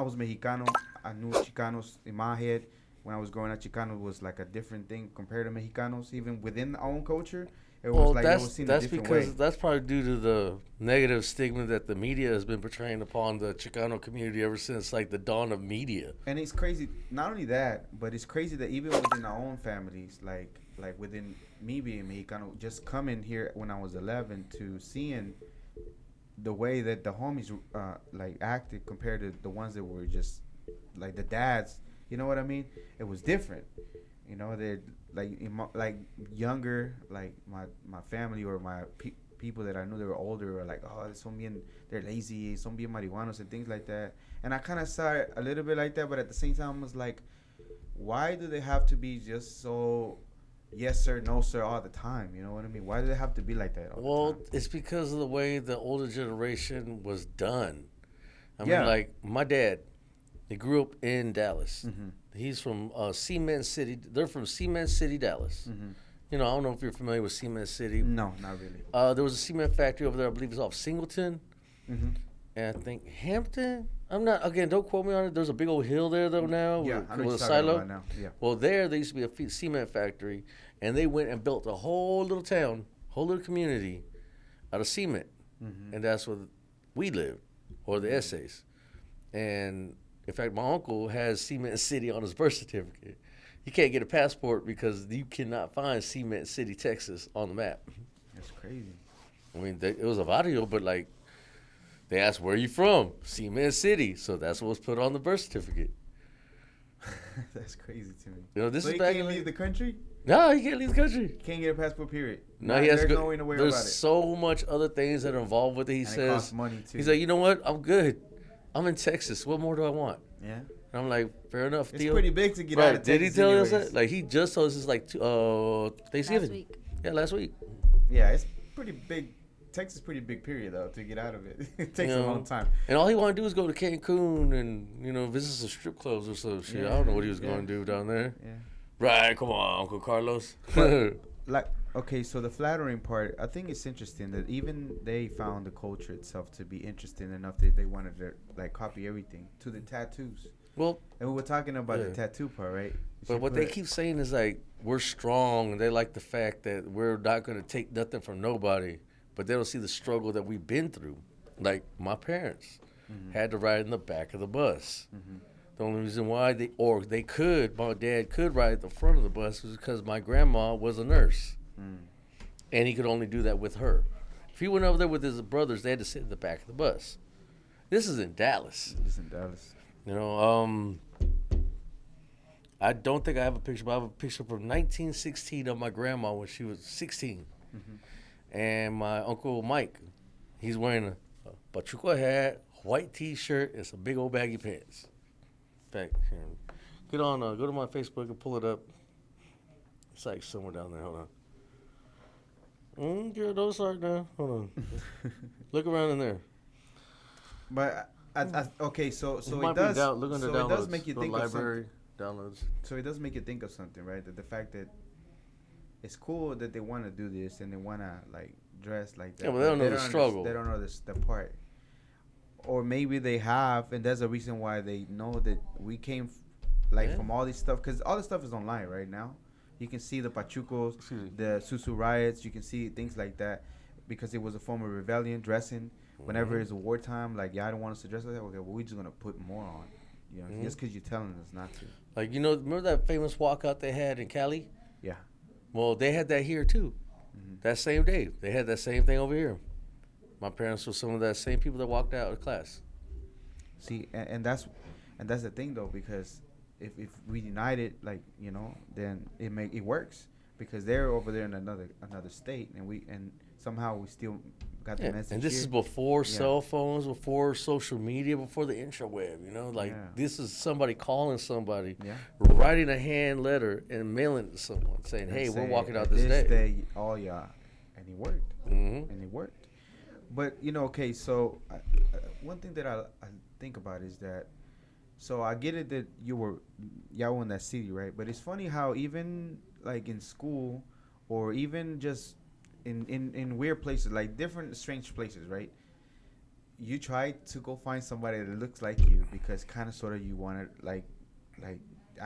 was Mexicano. I knew Chicanos in my head. When I was growing up, Chicano was like a different thing compared to Mexicanos. Even within our own culture, it was like it was seen a different way. That's probably due to the negative stigma that the media has been portraying upon the Chicano community ever since, like, the dawn of media. And it's crazy. Not only that, but it's crazy that even within our own families, like within me being Mexicano, just coming here when I was 11 to seeing the way that the homies like acted compared to the ones that were just like the dads. You know what I mean? It was different. You know, they're like younger, like my family or my people that I knew they were older were like, oh, they're lazy, son bien marihuanos and things like that. And I kind of saw it a little bit like that, but at the same time, I was like, why do they have to be just so yes sir, no sir all the time? You know what I mean? Why do they have to be like that all the time? It's because of the way the older generation was done. I mean, like, my dad, he grew up in Dallas. Mm-hmm. He's from Cement City. They're from Cement City, Dallas. Mm-hmm. You know, I don't know if you're familiar with Cement City. No, not really. There was a cement factory over there, I believe it's off Singleton. Mm-hmm. And I think Hampton. I'm not, again, don't quote me on it. There's a big old hill there, though, now. Yeah, with a silo. Now. Yeah. Well, there used to be a cement factory, and they went and built a whole little town, whole little community out of cement. Mm-hmm. And that's where we lived, or the essays. And in fact, my uncle has Cement City on his birth certificate. He can't get a passport because you cannot find Cement City, Texas on the map. That's crazy. I mean, it was a barrio, but, like, they asked, where are you from? Cement City. So that's what was put on the birth certificate. That's crazy to me. You know, this so is he back can't leave the country? No, he can't leave the country. Can't get a passport, period. No, he has to go. No way to worry There's about it. so much other things that are involved with it. He and says, it costs money too. He's like, you know what? I'm good. I'm in Texas. What more do I want? Yeah. And I'm like, fair enough, It's Theo. pretty big to get out of Texas. Did he tell anyways. us that? Like, he just told us this, like, Thanksgiving. Last week. Yeah, last week. Yeah, it's pretty big. Texas is pretty big period, though, to get out of it. It takes a long time. And all he wanted to do is go to Cancun and, you know, visit some strip clubs or some shit. Yeah, I don't know what he was going to do down there. Yeah. Right, come on, Uncle Carlos. Like, okay, so the flattering part, I think it's interesting that even they found the culture itself to be interesting enough that they wanted to like copy everything to the tattoos. Well, and we were talking about the tattoo part, right? But what they keep saying is like we're strong, and they like the fact that we're not going to take nothing from nobody, but they don't see the struggle that we've been through. Like my parents had to ride in the back of the bus. The only reason why my dad could ride at the front of the bus was because my grandma was a nurse. And he could only do that with her. If he went over there with his brothers, they had to sit in the back of the bus. This is in Dallas. You know, I don't think I have a picture, but I have a picture from 1916 of my grandma when she was 16. And my Uncle Mike, he's wearing a Pachuca hat, white T-shirt, and some big old baggy pants. In fact, here, go to my Facebook and pull it up. It's like somewhere down there. Hold on. Yeah, those are there. Hold on. Look around in there. But okay, so it does. Look under downloads. It does make you think library of downloads. So it does make you think of something, right? That the fact that it's cool that they want to do this and they want to like dress like that. Yeah, but they don't know the struggle. They don't know the part. Or maybe they have, and that's a reason why they know that we came, from all this stuff, because all this stuff is online right now. You can see the Pachucos, the Susu riots. You can see things like that, because it was a form of rebellion, dressing. Whenever it's a wartime, like, I don't want us to dress like that. Okay, well, we're just gonna put more on, just because you're telling us not to. Like, remember that famous walkout they had in Cali? Yeah. Well, they had that here too. That same day, they had that same thing over here. My parents were some of that same people that walked out of class. See, and that's the thing though, because if we unite it, like, then it works, because they're over there in another state, and somehow we still got the message. And this is before cell phones, before social media, before the intraweb. This is somebody calling somebody, writing a hand letter and mailing it to someone, saying, "Hey, we're walking out this day." And it worked. And it worked. But okay, so one thing that I think about is that, so I get it that y'all were in that city, right? But it's funny how even like in school, or even just in weird places, like different strange places, right? You try to go find somebody that looks like you, because kind of sort of you want to like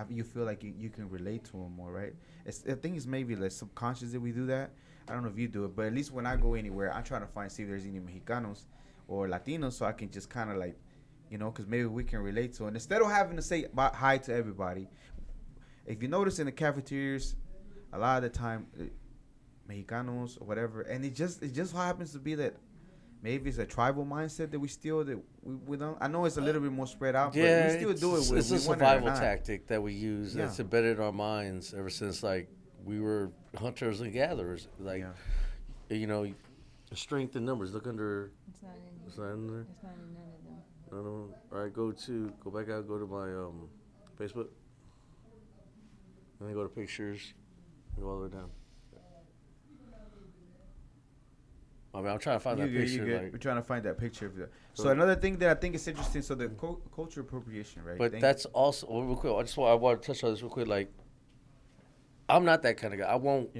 you feel like you can relate to them more, right? I think it's maybe like subconscious that we do that. I don't know if you do it, but at least when I go anywhere, I'm trying to see if there's any Mexicanos or Latinos, so I can just kind of like, because maybe we can relate to it. And instead of having to say hi to everybody, if you notice in the cafeterias, a lot of the time, Mexicanos or whatever, and it just happens to be that maybe it's a tribal mindset that we don't. I know it's a little bit more spread out, but we still do it. It's a survival tactic that we use. Yeah. It's embedded in our minds ever since we were hunters and gatherers. Strength in numbers. Look under. It's not in there. It's not in none of them. All right, go back out. Go to my Facebook, and then go to pictures. Go all the way down. I'm trying to find that picture. We're trying to find that picture of that. So another thing that I think is interesting, so the culture appropriation, right? But that's also real quick. I want to touch on this real quick. Like, I'm not that kind of guy. I won't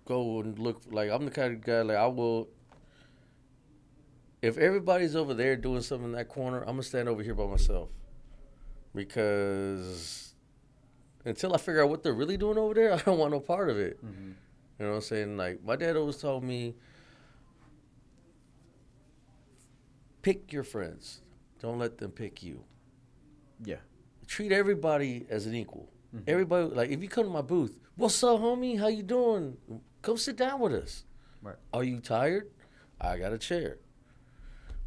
go and look. Like, I'm the kind of guy, like, I will. If everybody's over there doing something in that corner, I'm gonna stand over here by myself, because until I figure out what they're really doing over there, I don't want no part of it. You know what I'm saying? Like, my dad always told me, pick your friends. Don't let them pick you. Yeah. Treat everybody as an equal. Everybody, like, if you come to my booth, what's up, homie? How you doing? Come sit down with us. Right. Are you tired? I got a chair.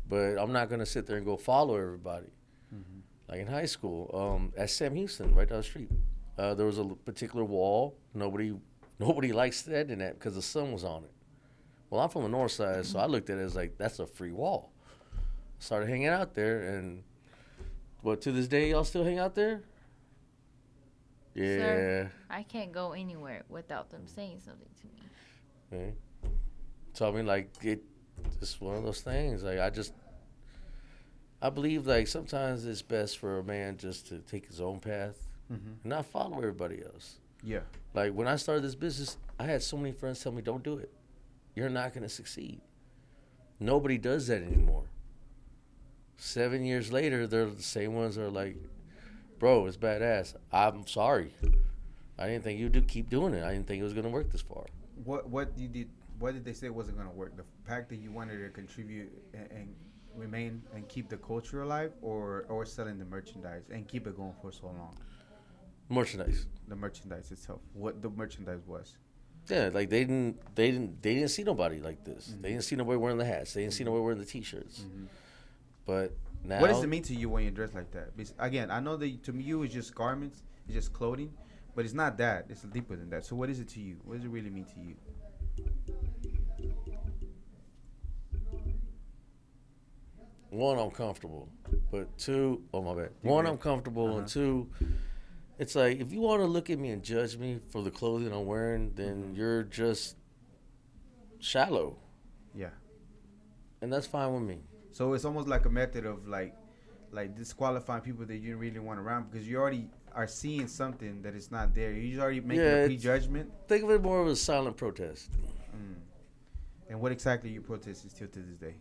But I'm not going to sit there and go follow everybody. Like in high school, at Sam Houston, right down the street, there was a particular wall. Nobody liked standing at because the sun was on it. Well, I'm from the north side, so I looked at it as like, that's a free wall. Started hanging out there, and to this day, y'all still hang out there? Yeah. Sir, I can't go anywhere without them saying something to me. Okay. So I mean, like, it's one of those things. Like, I believe, like, sometimes it's best for a man just to take his own path and not follow everybody else. Yeah. Like when I started this business, I had so many friends tell me, "Don't do it. You're not gonna succeed." Nobody does that anymore. 7 years later, they're the same ones that are like, "Bro, it's badass. I'm sorry. I didn't think you'd keep doing it. I didn't think it was gonna work this far." What you did? What did they say wasn't gonna work? The fact that you wanted to contribute and remain and keep the culture alive, or selling the merchandise and keep it going for so long. Merchandise. The merchandise itself. What the merchandise was. Yeah, like they didn't see nobody like this. They didn't see nobody wearing the hats. They didn't see nobody wearing the T-shirts. But now, what does it mean to you when you dress like that? Because, again, I know that to you it's just garments, it's just clothing, but it's not that. It's deeper than that. So what is it to you? What does it really mean to you? One, I'm comfortable, but two, oh my bad. One, I'm comfortable, and two, it's like if you want to look at me and judge me for the clothing I'm wearing, then you're just shallow. Yeah. And that's fine with me. So it's almost like a method of like disqualifying people that you really want around because you already are seeing something that is not there. You're already making a prejudgment. Think of it more of a silent protest. And what exactly you protesting still to this day?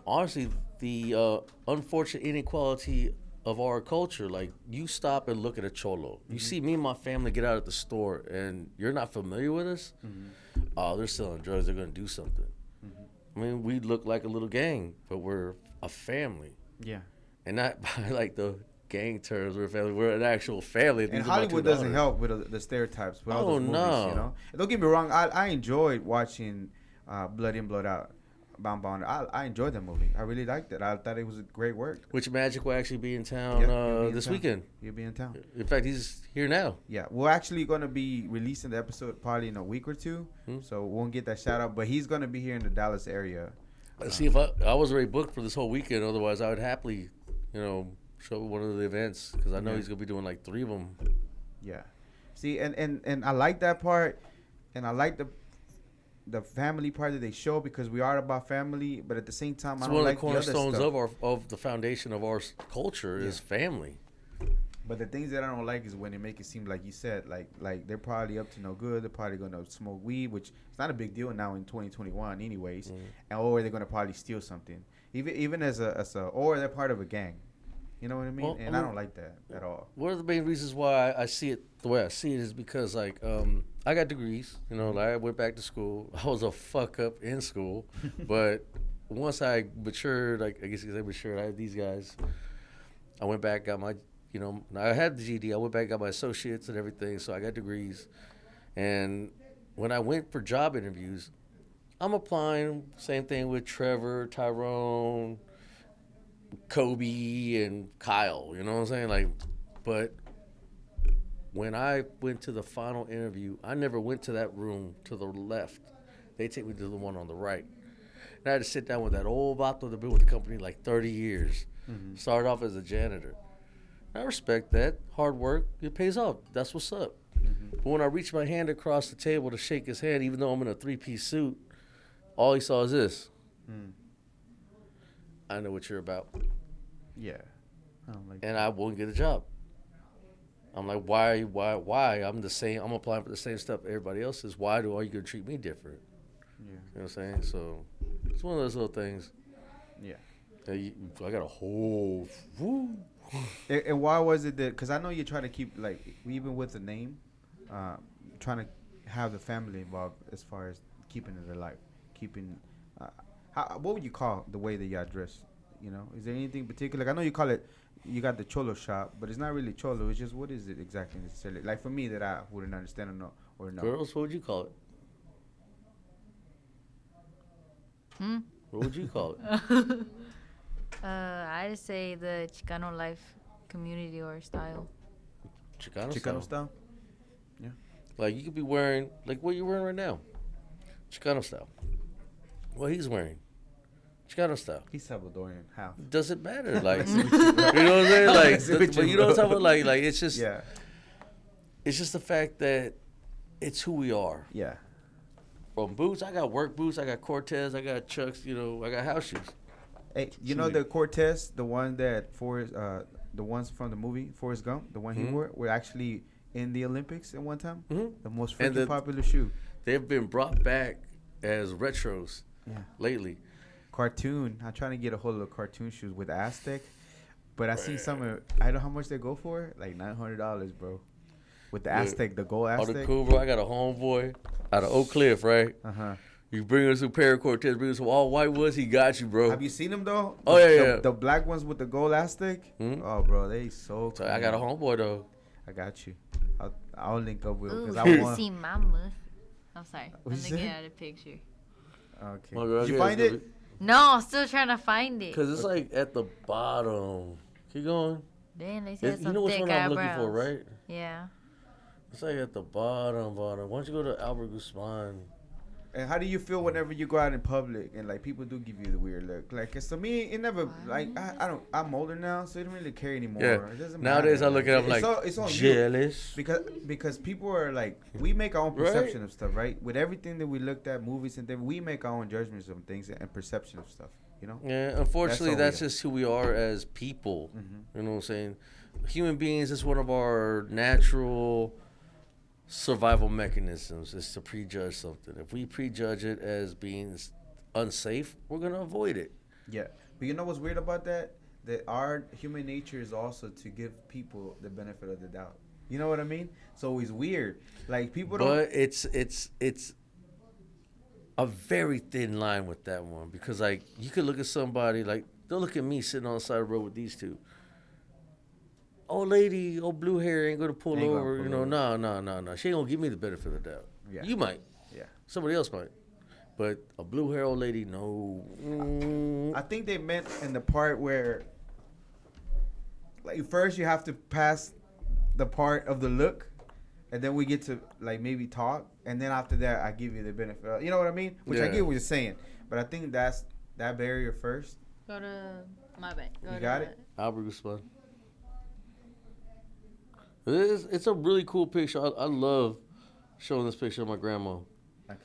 Honestly, the unfortunate inequality of our culture. Like, you stop and look at a cholo. You see me and my family get out at the store, and you're not familiar with us. Oh, they're selling drugs. They're going to do something. I mean, we look like a little gang, but we're a family. Yeah. And not by, like, the gang terms. We're a family. We're an actual family. And Hollywood doesn't help with the stereotypes. With all those movies, you know? And don't get me wrong. I enjoyed watching Blood In, Blood Out. Bound. I enjoyed that movie. I really liked it. I thought it was a great work. Which Magic will actually be in town this weekend. He'll be in town. In fact, he's here now. Yeah, we're actually going to be releasing the episode probably in a week or two, so we won't get that shout out. But he's going to be here in the Dallas area. See, if I was already booked for this whole weekend, otherwise I would happily, show up at one of the events because I know he's going to be doing like 3 of them. Yeah. See, and I like that part, and I like the family part that they show because we are about family, but at the same time, I don't like the other stuff. One of the cornerstones of the foundation of our culture is family. But the things that I don't like is when they make it seem like you said, like they're probably up to no good. They're probably gonna smoke weed, which is not a big deal now in 2021, anyways. And or they're gonna probably steal something, even as a or they're part of a gang. You know what I mean? Well, and I don't like that at all. One of the main reasons why I see it the way I see it is because, like, I got degrees. Like I went back to school. I was a fuck up in school. But once I matured, like, I guess you could say matured, I had these guys. I went back, got my, I had the GED. I went back, got my associates and everything. So I got degrees. And when I went for job interviews, I'm applying, same thing with Trevor, Tyrone, Kobe and Kyle, you know what I'm saying? Like, but when I went to the final interview, I never went to that room to the left. They take me to the one on the right. And I had to sit down with that old vato that been with the company like 30 years. Started off as a janitor. I respect that. Hard work, it pays off. That's what's up. But when I reached my hand across the table to shake his hand, even though I'm in a 3-piece suit, all he saw is this. I know what you're about. Yeah. I don't like and I won't get a job. I'm like, why? I'm the same. I'm applying for the same stuff everybody else is. Why are you going to treat me different? Yeah. You know what I'm saying? So it's one of those little things. Yeah. I got a whole... Woo. And why was it that... Because I know you're trying to keep, like, even with the name, trying to have the family involved as far as keeping it alive. Keeping... what would you call the way that y'all dress? Is there anything particular? Like, I know you call it, you got the cholo shop, but it's not really cholo. It's just, what is it exactly necessarily? Like, for me, that I wouldn't understand or know. Girls, what would you call it? What would you call it? I'd say the Chicano life community or style. Chicano style? Yeah. Like, you could be wearing, like what you're wearing right now. Chicano style. What he's wearing. Chicano style. He's Salvadorian. How? Doesn't matter. Like, you know what I'm saying? Like, but you know what I'm talking about? Like, it's just, it's just the fact that it's who we are. Yeah. From boots, I got work boots, I got Cortez, I got Chucks, I got house shoes. Hey, the Cortez, the one that the ones from the movie Forrest Gump, the one he wore, were actually in the Olympics at one time. Mm-hmm. The most And freaking popular shoe. They've been brought back as retros lately. Cartoon. I'm trying to get a hold of cartoon shoes with Aztec, but I see some. I know how much they go for. Like $900, bro. With the Aztec, the gold Oh, Aztec. the cool, bro. I got a homeboy out of Oak Cliff, right? You bring us some paracortez, bring us some all white ones. He got you, bro. Have you seen them though? Oh yeah. The black ones with the gold Aztec. Mm-hmm. Oh, bro, they so. So I got a homeboy though. I got you. I'll link up with him because Ooh, I want. see mama. I'm sorry. What I'm you looking say? at a picture. Okay. My girl, Did you find it? No, I'm still trying to find it. Cause it's like at the bottom. Keep going. Damn, they said You some know which thick one I'm eyebrows. looking for, right? Yeah. It's like at the bottom. Why don't you go to Albert Guzman? And how do you feel whenever you go out in public and like people do give you the weird look? Like, it's to me, it never like I don't. I'm older now, so it don't really care anymore. Yeah. It doesn't Nowadays matter. I look at them like it's on you. jealous. Because people are like, we make our own Right. perception of stuff, right? With everything that we looked at, movies and things, we make our own judgments of things and perception of stuff. You know? Yeah, unfortunately, That's that's all we just who we are as people. Mm-hmm. You know what I'm saying? Human beings is one of our natural survival mechanisms is to prejudge something. If we prejudge it as being unsafe, we're going to avoid it. Yeah. But you know what's weird about that? That our human nature is also to give people the benefit of the doubt. You know what I mean? So it's weird. Like people don't. But it's a very thin line with that one because like you could look at somebody like don't look at me sitting on the side of the road with these two. Old lady, old blue hair ain't gonna pull Ain't gonna over. pull You know, over. no. She ain't gonna give me the benefit of the doubt. Yeah. You might. Yeah. Somebody else might. But a blue hair old lady, no. I think they meant in the part where, like, first you have to pass the part of the look, and then we get to like maybe talk, and then after that I give you the benefit. You know what I mean? Which I Yeah. get what you're saying, but I think that's that barrier first. Go to my bad. You got it? Albert Guzman. It's a really cool picture. I love showing this picture of my grandma. Okay.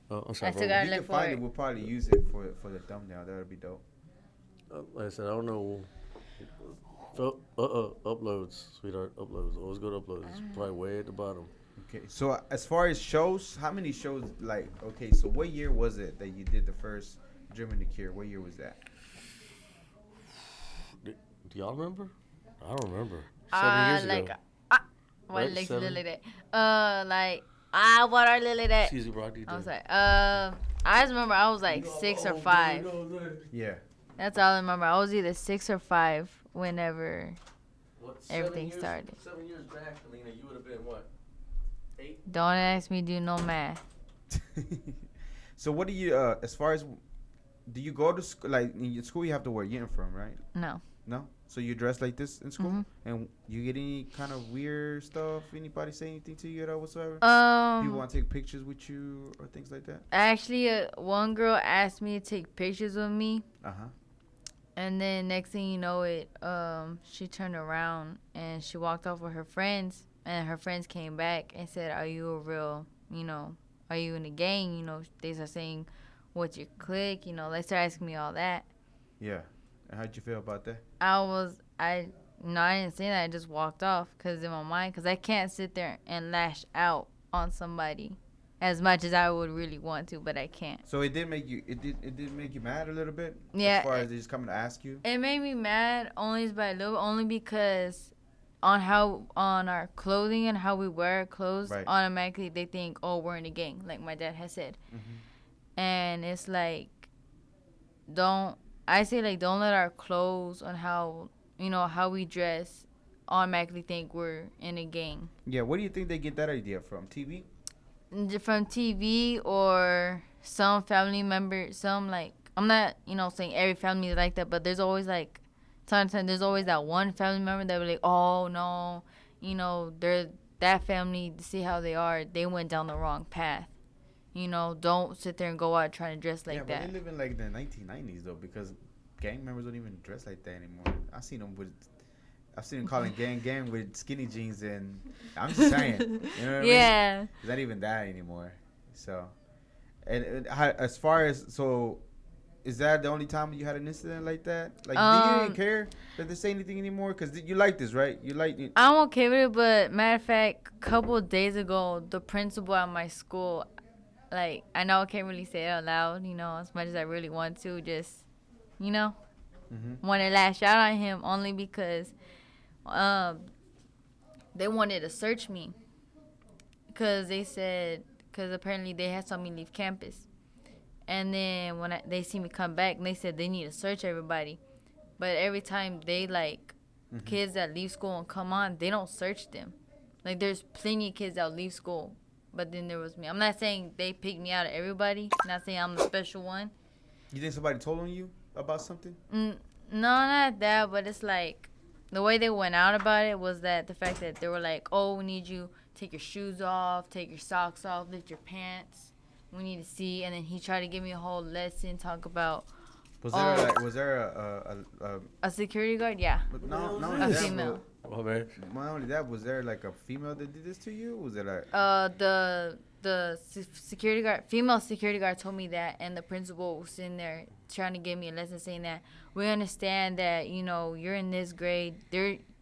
Oh, I'm sorry. I still bro. got- If you look can find for it, it. we'll probably use it for the thumbnail. That would be dope. Like I said, I don't know. Uploads, sweetheart. Uploads. Always go to uploads. It's probably way at the bottom. Okay. So as far as shows, how many shows? Like, okay. So what year was it that you did the first German the Cure? What year was that? Do y'all remember? I don't remember. 7 years like, ago. what Right, like 7? lily that? What are lily that? Excuse me, bro. I was like, I just remember I was like 6 or 5. Yeah. That's all I remember. I was either 6 or 5 whenever What, everything started. 7 years back, Alina, you would have been what? 8? Don't ask me do no math. So what do you as far as do you go to school? Like in your school, you have to wear uniform, right? No. No. So you dress like this in school, Mhm. and you get any kind of weird stuff? Anybody say anything to you at all whatsoever? People want to take pictures with you or things like that? Actually, one girl asked me to take pictures with me, Uh-huh. and then next thing you know it, she turned around and she walked off with her friends, and her friends came back and said, "Are you a real, are you in a gang?" They start saying, "What's your clique?" They start asking me all that. Yeah. And how'd you feel about that? I didn't say that. I just walked off because in my mind, because I can't sit there and lash out on somebody as much as I would really want to, but I can't. So it did make you mad a little bit? Yeah, As far as they just coming to ask you? It made me mad only because on our clothing and how we wear our clothes, Right. automatically they think, oh, we're in a gang, like my dad has said. Mm-hmm. And it's like, don't let our clothes on how we dress automatically think we're in a gang. Yeah, where do you think they get that idea from? TV? From TV or some family member, I'm not, saying every family is like that, but there's always sometimes there's always that one family member that will like, oh no, they're that family, see how they are, they went down the wrong path. Don't sit there and go out trying to dress like But that. they live in like the 1990s though, because gang members don't even dress like that anymore. I've seen them calling gang with skinny jeans, and I'm just saying, you know what I mean? Yeah. It's not even that anymore. So, and as far as is that the only time you had an incident like that? Like, do you even care that they say anything anymore? Because you like this, right? You like it. I'm okay with it, but matter of fact, a couple of days ago, the principal at my school, like, I know I can't really say it out loud, you know, as much as I really want to, just, you know, want to lash out on him only because they wanted to search me. Because they said, because apparently they had saw me leave campus. And then when they see me come back, they said they need to search everybody. But every time they, like, kids that leave school and come on, they don't search them. Like, there's plenty of kids that leave school. But then there was me. I'm not saying they picked me out of everybody. I'm not saying I'm the special one. You think somebody told on you about something? No, not that. But it's like, the way they went out about it was that the fact that they were like, oh, we need you to take your shoes off, take your socks off, lift your pants. We need to see. And then he tried to give me a whole lesson, talk about. Was there a security guard? Yeah. No, A female. Oh, man. Not only that, was there like a female that did this to you? Was it like the security guard, female security guard told me that, and the principal was sitting there trying to give me a lesson saying that we understand that, you know, you're in this grade,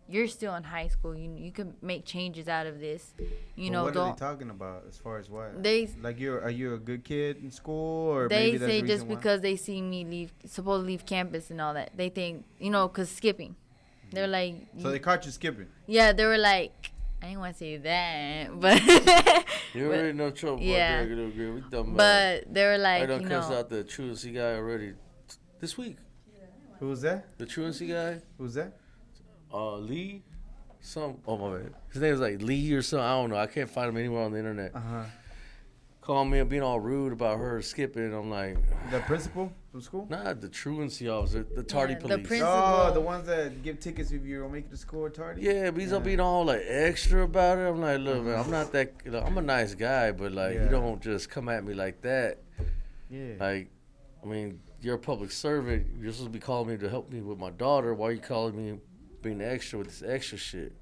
you're still in high school, you can make changes out of this, you know. What are they talking about as far as what? They like, are you a good kid in school, or they maybe that's say the just reason because they see me supposed to leave campus and all that, they think, you know, cause skipping. They're like. So they caught you skipping. Yeah, they were like. I didn't want to say that, but. You already know trouble. Yeah. We done but they were like, I done you cussed know. out the truancy guy already this week. Who was that? The truancy guy. Who's that? Lee. Oh my bad. His name was like Lee or something. I don't know. I can't find him anywhere on the internet. Calling me and being all rude about her skipping. I'm like. The principal from school? Nah, the truancy officer, the tardy police. The principal. Oh, the ones that give tickets if you don't make it to school or tardy? Yeah, but he's all being all like extra about it. I'm like, look, man, I'm not that. I'm a nice guy, but like, you don't just come at me like that. Yeah. Like, I mean, you're a public servant. You're supposed to be calling me to help me with my daughter. Why are you calling me being extra with this extra shit?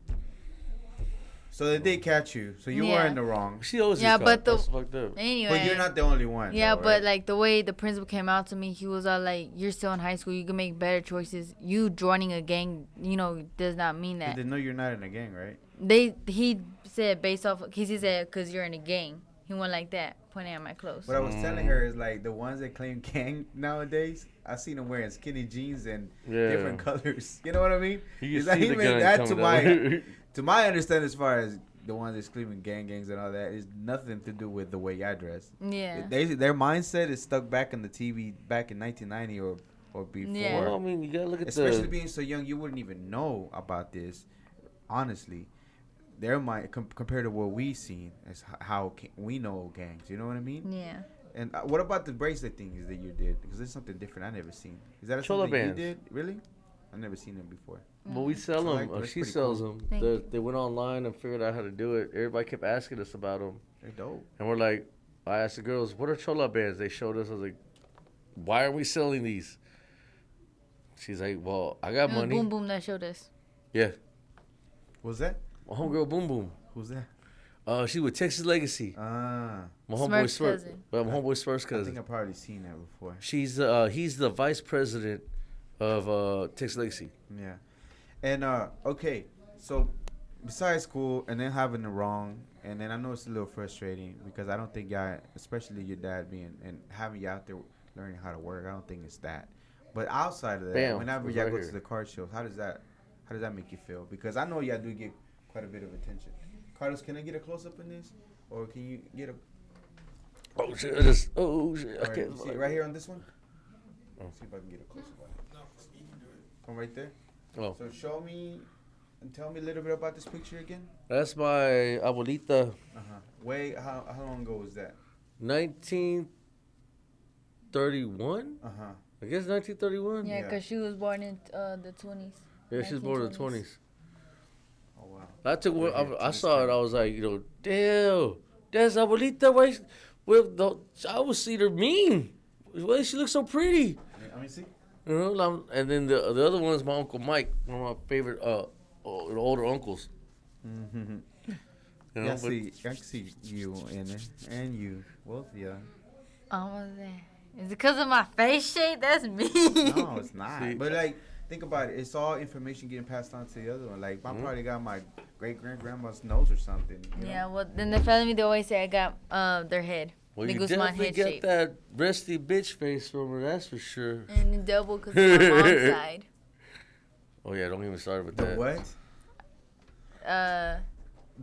So they did catch you. So you were in the wrong. She always but that's fucked up. Anyway. But you're not the only one. Yeah, though, but right? like the way the principal came out to me, he was all like, "You're still in high school. You can make better choices. You joining a gang, you know, does not mean that." They know you're not in a gang, right? He said based off, he said because you're in a gang. He went like that, pointing at my clothes. What I was telling her is like the ones that claim gang nowadays, I seen them wearing skinny jeans and different colors. You know what I mean? You can see the gun to my understanding, as far as the ones that's claiming gangs and all that, is nothing to do with the way I dress. Yeah. Their mindset is stuck back in the TV back in 1990 or before. Yeah. Well, I mean, you gotta look at especially being so young, you wouldn't even know about this. Honestly, their mind compared to what we seen is how we know gangs. You know what I mean? Yeah. And what about the bracelet things that you did? Because there's something different I never seen. Is that Chola something bands. you did? Really? I've never seen them before. Well, we sell them. That's She pretty sells cool. them. They went online and figured out how to do it. Everybody kept asking us about them. They're dope. And we're like, I asked the girls, what are chola bands? They showed us. I was like, why are we selling these? She's like, well, I got money. Boom Boom that showed us. Yeah. What's that? My homegirl Boom Boom. Who's that? She with Texas Legacy. Ah. My homeboy Smurf's cousin. My homeboy Smurf's I cousin. think I've probably seen that before. He's the vice president of Texas Legacy. Yeah. And okay, so besides school and then having the wrong, and then I know it's a little frustrating because I don't think y'all, especially your dad being and having you out there learning how to work, I don't think it's that. But outside of that, whenever y'all go to the car shows, how does that make you feel? Because I know y'all do get quite a bit of attention. Carlos, can I get a close up in this, or can you get a? Oh shit! I Right, can't. you see it right here on this one. See if I can get a close up on it. Come right there. Oh. So show me and tell me a little bit about this picture again. That's my abuelita. Wait, how long ago was that? 1931. I guess 1931. Yeah, because she was born in the 20s. Yeah, she was born in the 20s. Oh wow. I saw it. I was like, damn, that's abuelita. I would see her mean. Why she looks so pretty? Let me see. And then the other one is my Uncle Mike, one of my favorite older uncles. I can see you in it, and you, both of y'all. Almost there. Is it because of my face shape? That's me. No, it's not. See. But like, think about it. It's all information getting passed on to the other one. Like, I probably got my great grandma's nose or something. You Yeah, know? well, then the family, they always say I got their head. Well, the you Guzman definitely head got shape. that rusty bitch face from her, that's for sure. And the double because of my mom's side. Oh, yeah, don't even start with The that. what?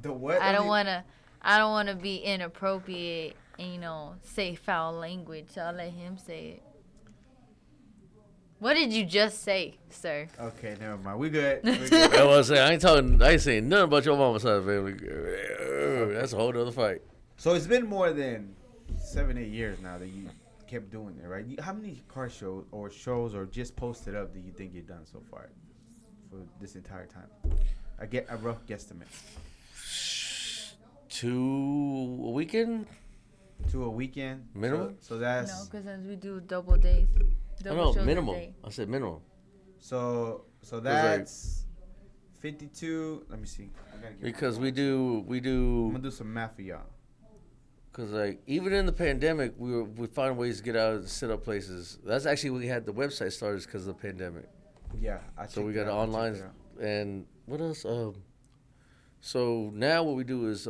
The what? I don't wanna be inappropriate and, you know, say foul language. So I'll let him say it. What did you just say, sir? Okay, never mind. We good. We good. I was saying, I ain't saying nothing about your mama's side of the family. That's a whole other fight. So it's been more than 7-8 years now that you kept doing it, right? How many car shows or just posted up do you think you've done so far for this entire time? I get a rough guesstimate. 2 a weekend? 2 a weekend? Minimum? So that's... No, because we do double days. Double shows a minimum. day. I said minimum. So that's 52. Let me see. I gotta get Because my- we I'm gonna do, do some math for y'all. because like even in the pandemic, we find ways to get out and set up places. That's actually we had the website started because of the pandemic. Yeah, So we got an online, and what else? So now what we do is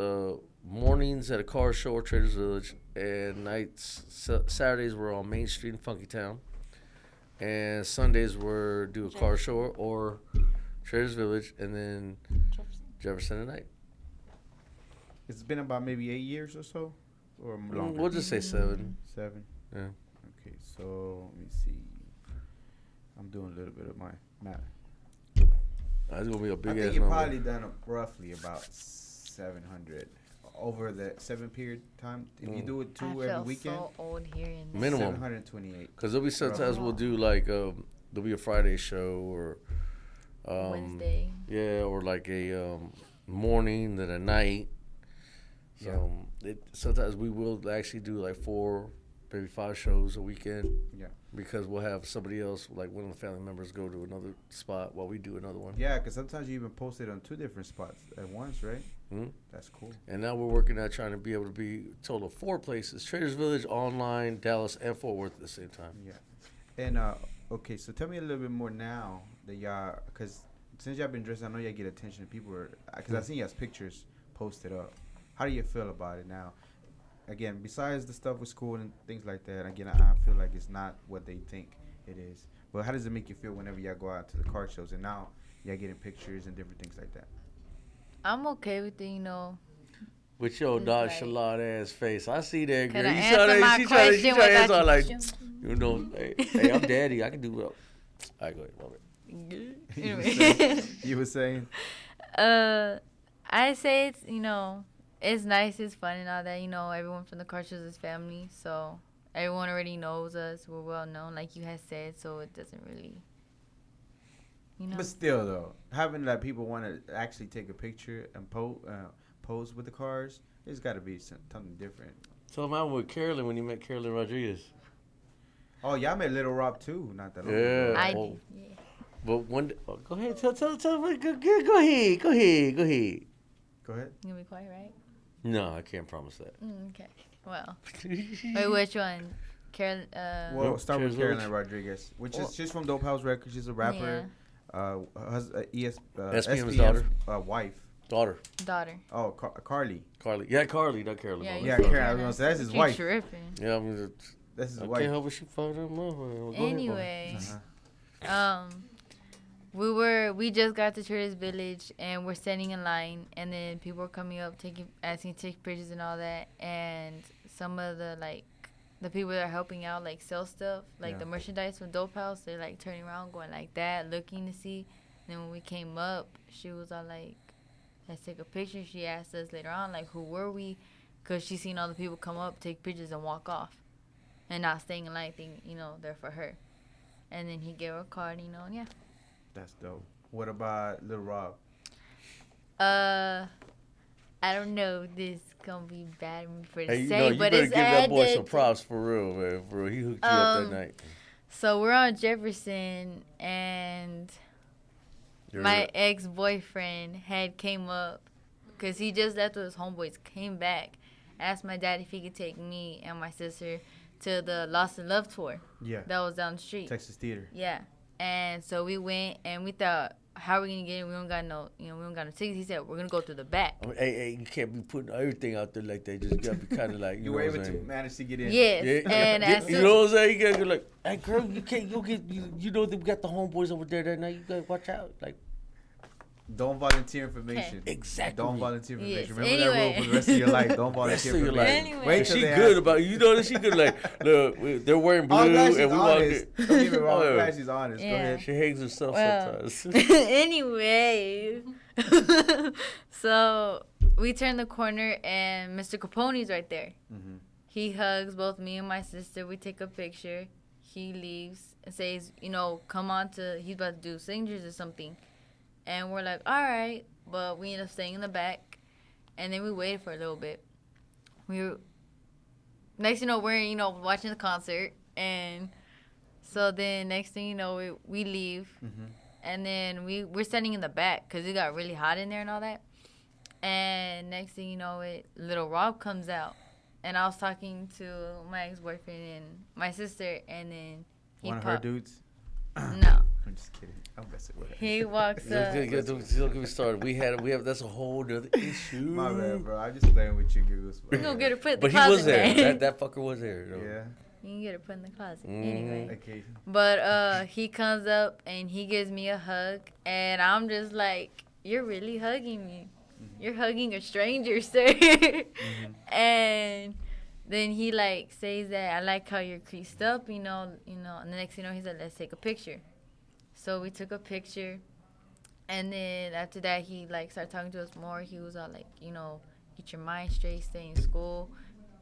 mornings at a car show or Traders Village, and nights Saturdays we're on Main Street in Funky Town, and Sundays we're do a car show or Traders Village, and then Jefferson at night. It's been about maybe 8 years or so, or longer. We'll just say 7. 7. Yeah. Okay, so let me see. I'm doing a little bit of my math. That's gonna be a I big think ass you number. probably done roughly about 700 over the 7 period time. If you do it 2 I every feel weekend, so old hearing this. Minimum. 728. Because there'll be sometimes we'll do like there'll be a Friday show or Wednesday. Yeah, or like a morning then a night. So sometimes we will actually do like 4, maybe 5 shows a weekend. Yeah. Because we'll have somebody else, like one of the family members, go to another spot while we do another one. Yeah, because sometimes you even post it on 2 different spots at once, right? Hmm? That's cool. And now we're working at trying to be able to be a total of 4 places: Traders Village, online, Dallas, and Fort Worth at the same time. Yeah. And okay, so tell me a little bit more now that y'all, because since y'all been dressing, I know y'all get attention. People are, because I seen y'all's pictures posted up. How do you feel about it now? Again, besides the stuff with school and things like that, again, I feel like it's not what they think it is. But how does it make you feel whenever y'all go out to the car shows and now y'all getting pictures and different things like that? I'm okay with it, you know. With your It's nonchalant ass face, I see that girl. Can I You answer try my to, question she try to answer without like, you? you know, hey, I'm daddy. I can do well. All right, go ahead. Anyway. You were saying? I say it's, you know, it's nice, it's fun and all that. You know, everyone from the car shows is family, so everyone already knows us. We're well known, like you had said, so it doesn't really, you know. But still, though, having that people want to actually take a picture and pose with the cars, it's got to be something different. Tell them I was with Carolyn when you met Carolyn Rodriguez. Oh, y'all met Lil Rob too, not that long Yeah. ago. I Oh. did, yeah. But one, go ahead, tell me, go ahead. Go ahead. You gonna be quiet, right? No, I can't promise that. Okay. Well, wait, which one? Carol. Well, start with Cheers, Carolyn Rich. Rodriguez, which Well- is she's from Dope House Records. She's a rapper. SPM's daughter. Wife. Daughter, Daughter. Oh, Carly. Carly. Yeah, Carly, not Carolyn. Yeah, my you Yeah, bad. said Karen, I was gonna say, that's his You wife. tripping. Yeah, I mean, That's his I wife. can't help it. She fucked up. Go ahead, Anyway, Uh-huh. we just got to Traders Village and we're standing in line, and then people are coming up asking to take pictures and all that, and some of the people that are helping out like sell stuff like Yeah. the merchandise from Dope House, they're like turning around going like that, looking to see. And then when we came up, she was all like, let's take a picture. She asked us later on like who were we, because she seen all the people come up, take pictures, and walk off, and not staying in line, thinking, you know, they're for her. And then he gave her a card, you know, and yeah. That's dope. What about Lil Rob? I don't know if this gonna be bad for Hey, to you say, know, you but better it's give that boy some added. props for real, man. For real, he hooked you up that night. So we're on Jefferson, and my ex-boyfriend had came up because he just left with his homeboys, came back, asked my dad if he could take me and my sister to the Lost in Love tour. Yeah. That was down the street. Texas Theater. Yeah. And so we went and we thought, how are we gonna get in? We don't got no tickets. He said we're gonna go through the back. Hey, you can't be putting everything out there like that. Just gotta be kind of like You were able to manage to get in. Yes. Yeah. And as You soon, know what I'm saying? You gotta go like, hey girl, you can't go get. You know that we got the homeboys over there that night. You gotta watch out. Like, Don't volunteer information. Okay. Exactly. Don't volunteer information. Yes. Remember that rule for the rest of your life. Don't volunteer Rest of your information. life. Wait She till they good ask. about you know that she good like look they're wearing blue I'm glad and she's we walked honest. in. Don't get me wrong. I'm Oh, glad she's honest. Go Yeah. ahead. She hangs herself well, sometimes. anyway, so we turn the corner and Mr. Capone's right there. Mm-hmm. He hugs both me and my sister. We take a picture. He leaves and says, come on he's about to do signatures or something. And we're like, all right. But we end up staying in the back. And then we waited for a little bit. Next thing you know, we're, watching the concert. And so then next thing you know, we leave. Mm-hmm. And then we're standing in the back because it got really hot in there and all that. And next thing you know, Lil Rob comes out. And I was talking to my ex-boyfriend and my sister, and then he One of her dudes? No. I'm just kidding. I'm messing with her. He walks up. Don't get me started. We have that's a whole other issue. My bad, bro. I'm just playing with you, Goose. You gonna get her put in the But he closet, was there. man. That fucker was there. Though. Yeah. You can get her put in the closet. Mm. Anyway. Okay. But he comes up and he gives me a hug, and I'm just like, you're really hugging me. Mm-hmm. You're hugging a stranger, sir. Mm-hmm. And then he says that I like how you're creased up, and the next thing you know, he said, let's take a picture. So we took a picture, and then after that, he started talking to us more. He was all like, get your mind straight, stay in school,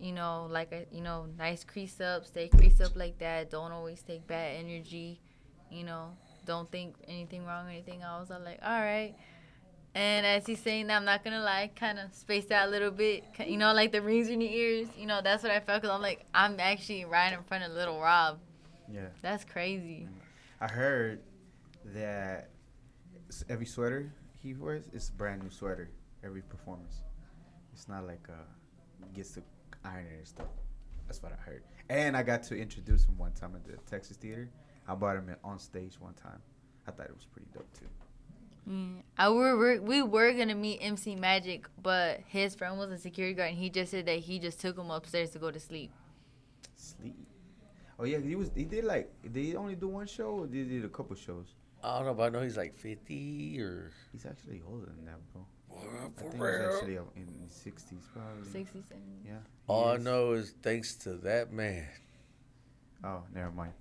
nice crease up, stay creased up like that. Don't always take bad energy, don't think anything wrong or anything. I was all like, all right. And as he's saying that, I'm not going to lie, kind of spaced out a little bit. Like the rings in your ears. That's what I felt because I'm like, I'm actually right in front of Lil Rob. Yeah. That's crazy. I heard that every sweater he wears is a brand new sweater every performance. It's not like gets to iron it and stuff. That's what I heard. And I got to introduce him one time at the Texas Theater. I brought him on stage one time. I thought it was pretty dope too. We were gonna meet MC Magic, but his friend was a security guard, and he just said that he just took him upstairs to go to sleep. Sleep. Oh yeah, did he only do one show or did he did a couple shows? I don't know, but I know he's like 50 or. He's actually older than that, bro. I think For he's real? actually in his 60s probably. 67. Yeah. All I know is thanks to that man. Oh, never mind.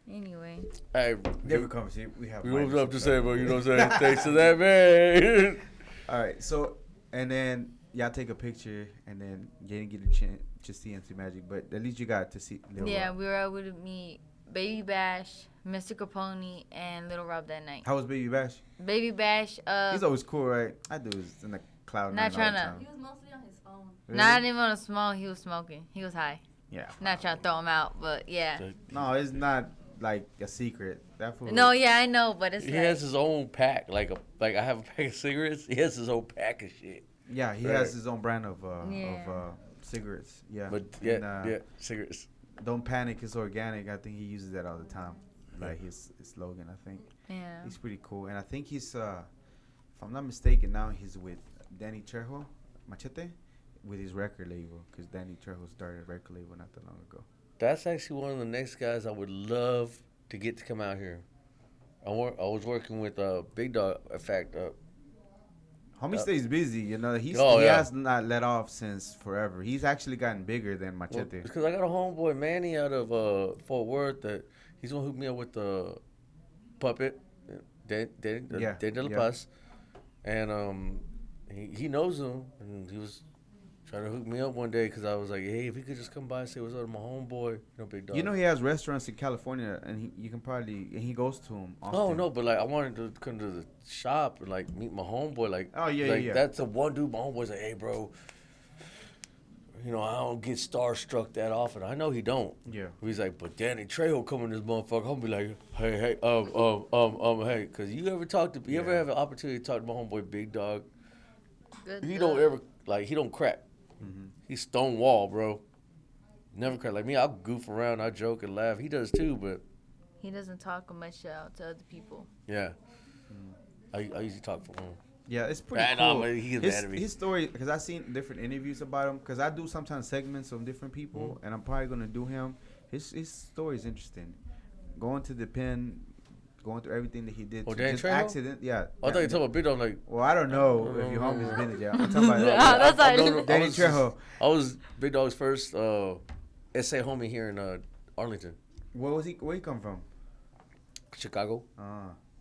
Anyway. Hey, Different conversation. We have. we moved up to stuff. say, but you know what I'm saying? Thanks to that man. All right, so and then y'all take a picture, and then you didn't get a chance to see MC Magic, but at least you got to see Lil Rob. We were able to meet Baby Bash, Mr. Capone, and Lil Rob that night. How was Baby Bash? Baby Bash, He's always cool, right? I do is in the cloud Not nine all the tryna- time. He was mostly on his phone. Really? not even on a small, he was smoking. He was high. Yeah. Not trying to throw him out, but yeah. No, it's not like a secret. That fool. No, yeah, I know, but it's He like, has his own pack. Like I have a pack of cigarettes. He has his own pack of shit. Yeah, he Right. has his own brand of Yeah. cigarettes. Yeah. But And, cigarettes. Don't panic, it's organic. I think he uses that all the time. Like his slogan, I think. yeah. He's pretty cool. And I think he's, if I'm not mistaken, now he's with Danny Trejo, Machete, with his record label. Because Danny Trejo started a record label not that long ago. That's actually one of the next guys I would love to get to come out here. I was working with Big Dog. In fact, Homie stays busy, you know. He yeah. has not let off since forever. He's actually gotten bigger than Machete. because I got a homeboy Manny out of Fort Worth that he's gonna hook me up with the puppet, Dan De La Paz, and he knows him, and he was trying to hook me up one day because I was like, hey, if he could just come by and say what's up to my homeboy, Big Dog. You know he has restaurants in California, and he goes to them often. Oh no, but I wanted to come to the shop and meet my homeboy. Oh, yeah. That's the one dude. My homeboy's like, hey, bro. I don't get starstruck that often. I know he don't. Yeah. He's like, but Danny Trejo come in this motherfucker. I'm gonna be like, hey, hey, cause you ever have an opportunity to talk to my homeboy Big Dog? Good He luck. don't ever he don't crack. Mm-hmm. He's stone wall, bro. Never crack. Like me, I'll goof around, I joke and laugh. He does too, but He doesn't talk much out to other people. yeah. I usually talk for him. Yeah, it's pretty Nah, cool. but he gets mad at me. His story, because I've seen different interviews about him, because I do sometimes segments of different people, and I'm probably going to do him. His story is interesting. Going to the pen, going through everything that he did. Oh, to Dan just Trejo? accident, yeah. I thought you were talking about Big Dog. Like, Well, I don't know if your homie's been in jail. I'm talking about That's I like Danny Trejo. I was Big Dog's first SA homie here in Arlington, Where he come from? Chicago.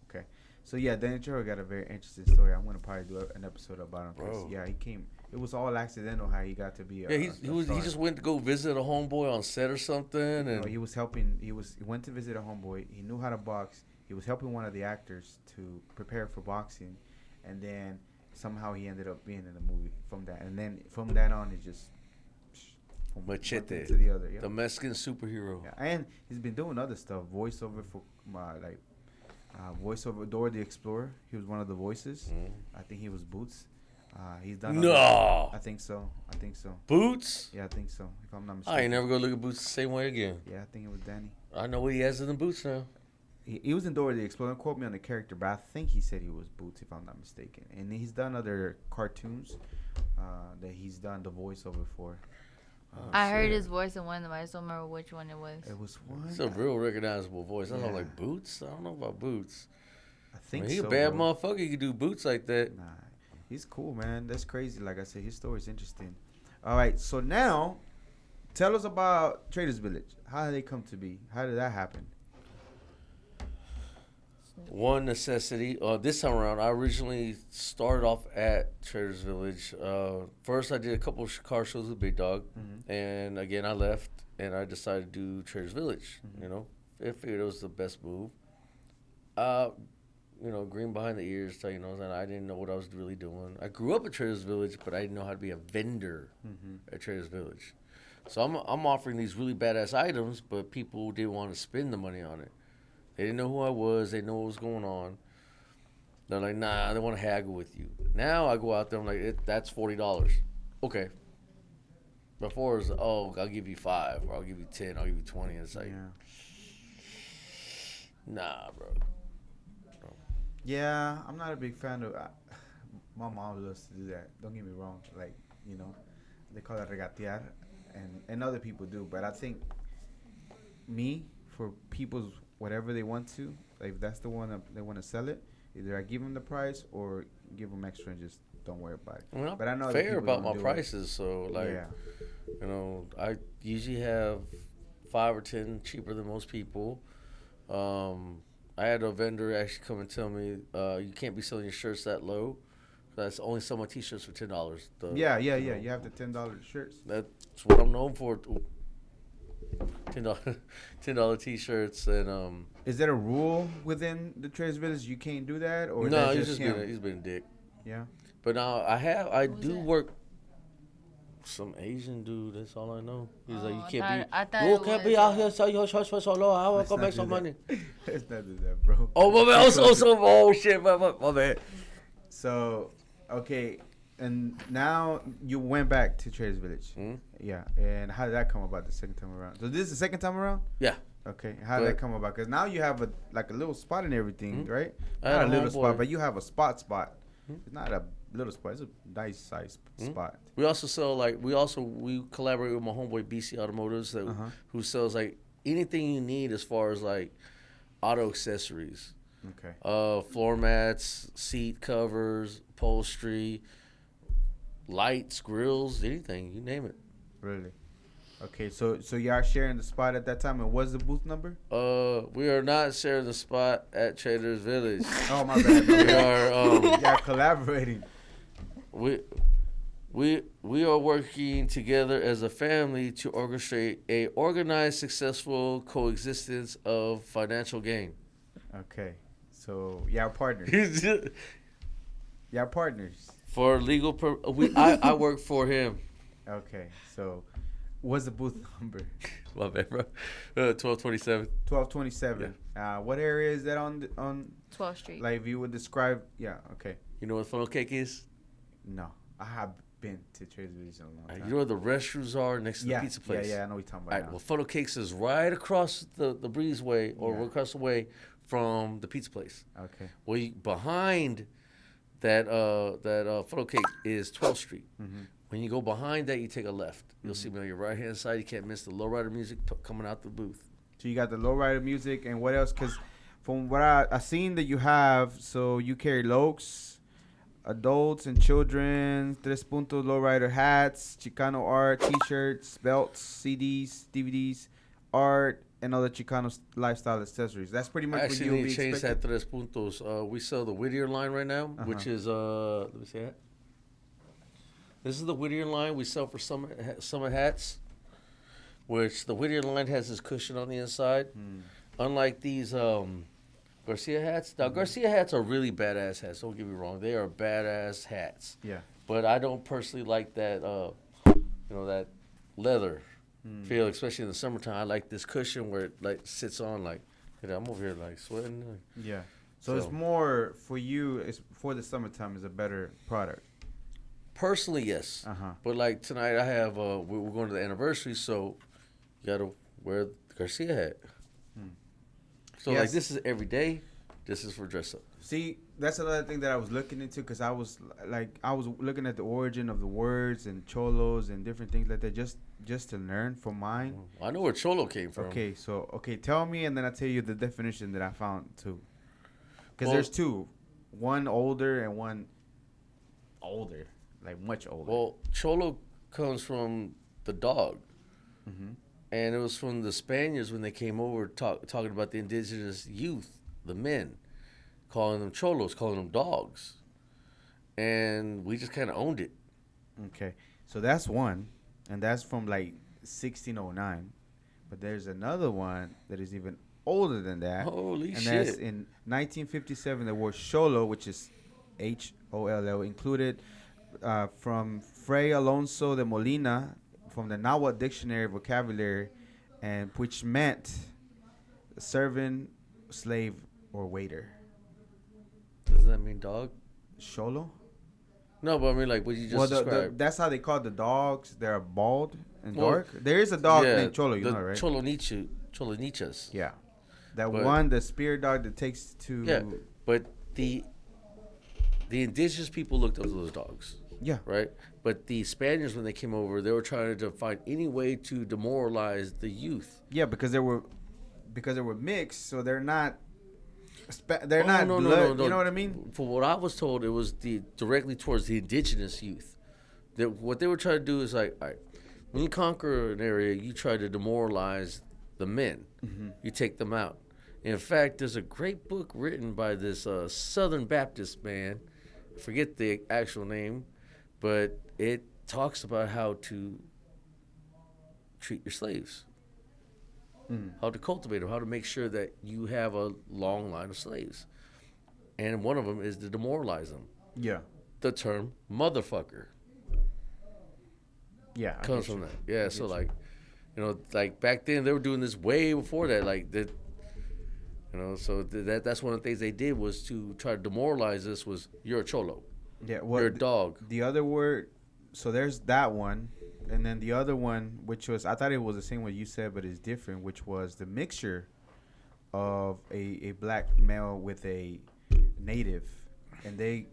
Okay. So yeah, Danny Trejo got a very interesting story. I'm gonna probably do an episode about him. 'Cause, Bro. yeah, he came. It was all accidental how he got to be. Yeah, he just went to go visit a homeboy on set or something, and He was helping. He went to visit a homeboy. He knew how to box. He was helping one of the actors to prepare for boxing, and then somehow he ended up being in the movie from that. And then from that on, it just from one Machete, thing to the other. Yeah. the Mexican superhero. Yeah, and he's been doing other stuff, voiceover for voiceover Dora the Explorer. He was one of the voices. I think he was Boots. He's done. No. I think so. Boots. Yeah, I think so. If I'm not mistaken. I ain't never gonna look at Boots the same way again. Yeah, I think it was Danny. I know what he has in the boots now. He was in Dora the Explorer. Don't quote me on the character, but I think he said he was Boots, if I'm not mistaken. And he's done other cartoons that he's done the voiceover for. I heard his voice in one of them. I just don't remember which one it was. It was one. It's a real recognizable voice. I was Yeah. like, Boots? I don't know about Boots. I think He so. a bad bro. motherfucker. He can do boots like that. Nah, he's cool, man. That's crazy. Like I said, his story is interesting. All right, so now tell us about Traders Village. How did they come to be? How did that happen? One necessity. This time around, I originally started off at Traders Village. First, I did a couple of car shows with Big Dog, and again, I left and I decided to do Traders Village. You know, I figured it was the best move. Green behind the ears, and I didn't know what I was really doing. I grew up at Traders Village, but I didn't know how to be a vendor at Traders Village. So I'm offering these really badass items, but people didn't want to spend the money on it. They didn't know who I was. They didn't know what was going on. They're like, nah, they want to haggle with you. Now I go out there, I'm like, that's $40. Okay. Before it was, I'll give you 5, or I'll give you 10, I'll give you 20. And it's like, nah, bro. Yeah, I'm not a big fan of. My mom loves to do that. Don't get me wrong. Like, they call it regatear, and other people do. But I think for people's whatever they want to, like if that's the one that they want to sell it, either I give them the price or give them extra and just don't worry about it. Well, but I know fair about my do prices, so I usually have 5 or 10 cheaper than most people. I had a vendor actually come and tell me, you can't be selling your shirts that low. That's only sell my T-shirts for $10. You have the $10 shirts. That's what I'm known for. $10 T-shirts and Is there a rule within the Traders Village you can't do that, or no, that's he's him? been a dick. Yeah. But now I do work. Some Asian dude. That's all I know. He's like, you can't be out here selling your shirts for so low. I want to go make some money. Let's not do that, bro. Oh my bad. Oh shit, my bad. So, okay, and now you went back to Traders Village. Yeah, and how did that come about the second time around? So this is the second time around? Yeah. Okay, how did that come about? Because now you have a little spot and everything, right? I Not had a a little homeboy. spot, but you have a spot. It's not a little spot. It's a nice size spot. We also sell we collaborate with my homeboy BC Automotives who sells like anything you need as far as like auto accessories. Okay. Floor mats, seat covers, upholstery, lights, grills, anything, you name it. Really? Okay, so y'all sharing the spot at that time, and what's the booth number? We are not sharing the spot at Traders Village. Oh, my bad. We are y'all collaborating. We are working together as a family to orchestrate a organized, successful coexistence of financial gain. Okay, so y'all partners. Y'all partners. For legal I work for him. Okay, so what's the booth number? My bad, bro. 1227. 1227. Yeah. What area is that on 12th Street. Like if you would describe, yeah, okay. You know what funnel cake is? No, I have been to Trader Joe's in a long time. You know where the restrooms are next to the pizza place? Yeah, I know what you're talking about. All right, well, Photo Cakes is right across the breezeway or across the way from the pizza place. Okay. Well, behind that Photo Cake is 12th Street. Mm-hmm. When you go behind that, you take a left. You'll see me on your right-hand side. You can't miss the lowrider music coming out the booth. So you got the lowrider music and what else? Because from what I seen that you have, so you carry Lokes, adults and children, Tres Puntos lowrider hats, Chicano art, T-shirts, belts, CDs, DVDs, art, and other Chicano lifestyle accessories. That's pretty much what you'll be Actually, change that expecting. Tres Puntos. We sell the Whittier line right now, which is let me see that. This is the Whittier line we sell for summer hats, which the Whittier line has this cushion on the inside. Unlike these Garcia hats. Now, Garcia hats are really badass hats. Don't get me wrong. They are badass hats. Yeah. But I don't personally like that, that leather feel, especially in the summertime. I like this cushion where it like sits on like, I'm over here like sweating. Yeah. So it's more for you. It's for the summertime. Is a better product. Personally, yes. But like tonight, I have we're going to the anniversary, so you gotta wear the Garcia hat. So like this is every day. This is for dress up. See, that's another thing that I was looking into because I was looking at the origin of the words and cholos and different things like that just to learn from mine. I know where cholo came from. Okay, tell me and then I'll tell you the definition that I found too. Because there's two, one older and one older, like much older. Well, cholo comes from the dog. And it was from the Spaniards when they came over talking about the indigenous youth, the men, calling them cholos, calling them dogs. And we just kind of owned it. Okay. So that's one. And that's from like 1609. But there's another one that is even older than that. Holy shit. And that's in 1957. The word cholo, which is H-O-L-L, included from Fray Alonso de Molina, from the Nahuatl dictionary vocabulary, and which meant servant, slave, or waiter. Doesn't that mean dog? Cholo? No, but I mean like what you just described. That's how they call the dogs. They're bald and dark. There is a dog named Cholo, you know, right? Cholonichas. Yeah. The spirit dog that takes to... Yeah, but the indigenous people looked up to those dogs. Yeah. Right? But the Spaniards, when they came over, they were trying to find any way to demoralize the youth. Yeah, because they were mixed, so they're not blood. No. You know what I mean? For what I was told, it was directly towards the indigenous youth. What they were trying to do is like, all right, when you conquer an area, you try to demoralize the men. You take them out. In fact, there's a great book written by this Southern Baptist man. I forget the actual name, but it talks about how to treat your slaves, how to cultivate them, how to make sure that you have a long line of slaves. And one of them is to demoralize them. Yeah. The term motherfucker comes from that. Yeah, so like, like back then they were doing this way before that. Like that, so that's one of the things they did was to try to demoralize us was you're a cholo. Yeah, well, you're a dog. The other word, so there's that one, and then the other one, which was, I thought it was the same what you said, but it's different, which was the mixture of a black male with a native, and they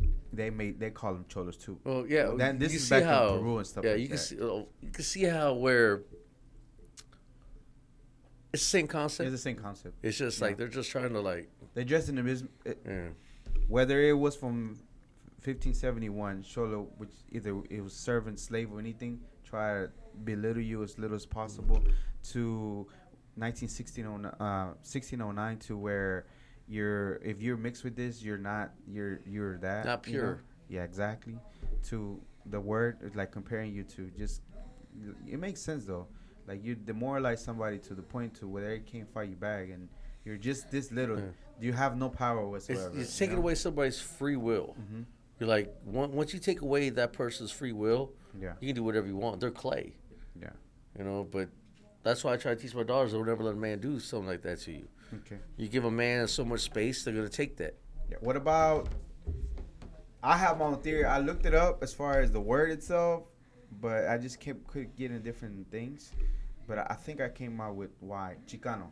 call them cholos too. Well, yeah, this is back in Peru and stuff. Yeah, like you that. can see how where it's the same concept. It's the same concept. It's just like they're just trying to like they dressed in the business. Whether it was from 1571 cholo, which either it was servant, slave, or anything, try to belittle you as little as possible, to 1609 to where if you're mixed with this, you're that not pure. Yeah, exactly. To the word, it's like comparing you to just. It makes sense though. Like you demoralize somebody to the point to where they can't fight you back, and you're just this little. You have no power whatsoever. It's taking away somebody's free will. You're like, once you take away that person's free will, you can do whatever you want. They're clay. Yeah. But that's why I try to teach my daughters, I would never let a man do something like that to you. Okay. You give a man so much space, they're going to take that. Yeah. What about I have my own theory. I looked it up as far as the word itself, but I just could get in different things. But I think I came out with why Chicano.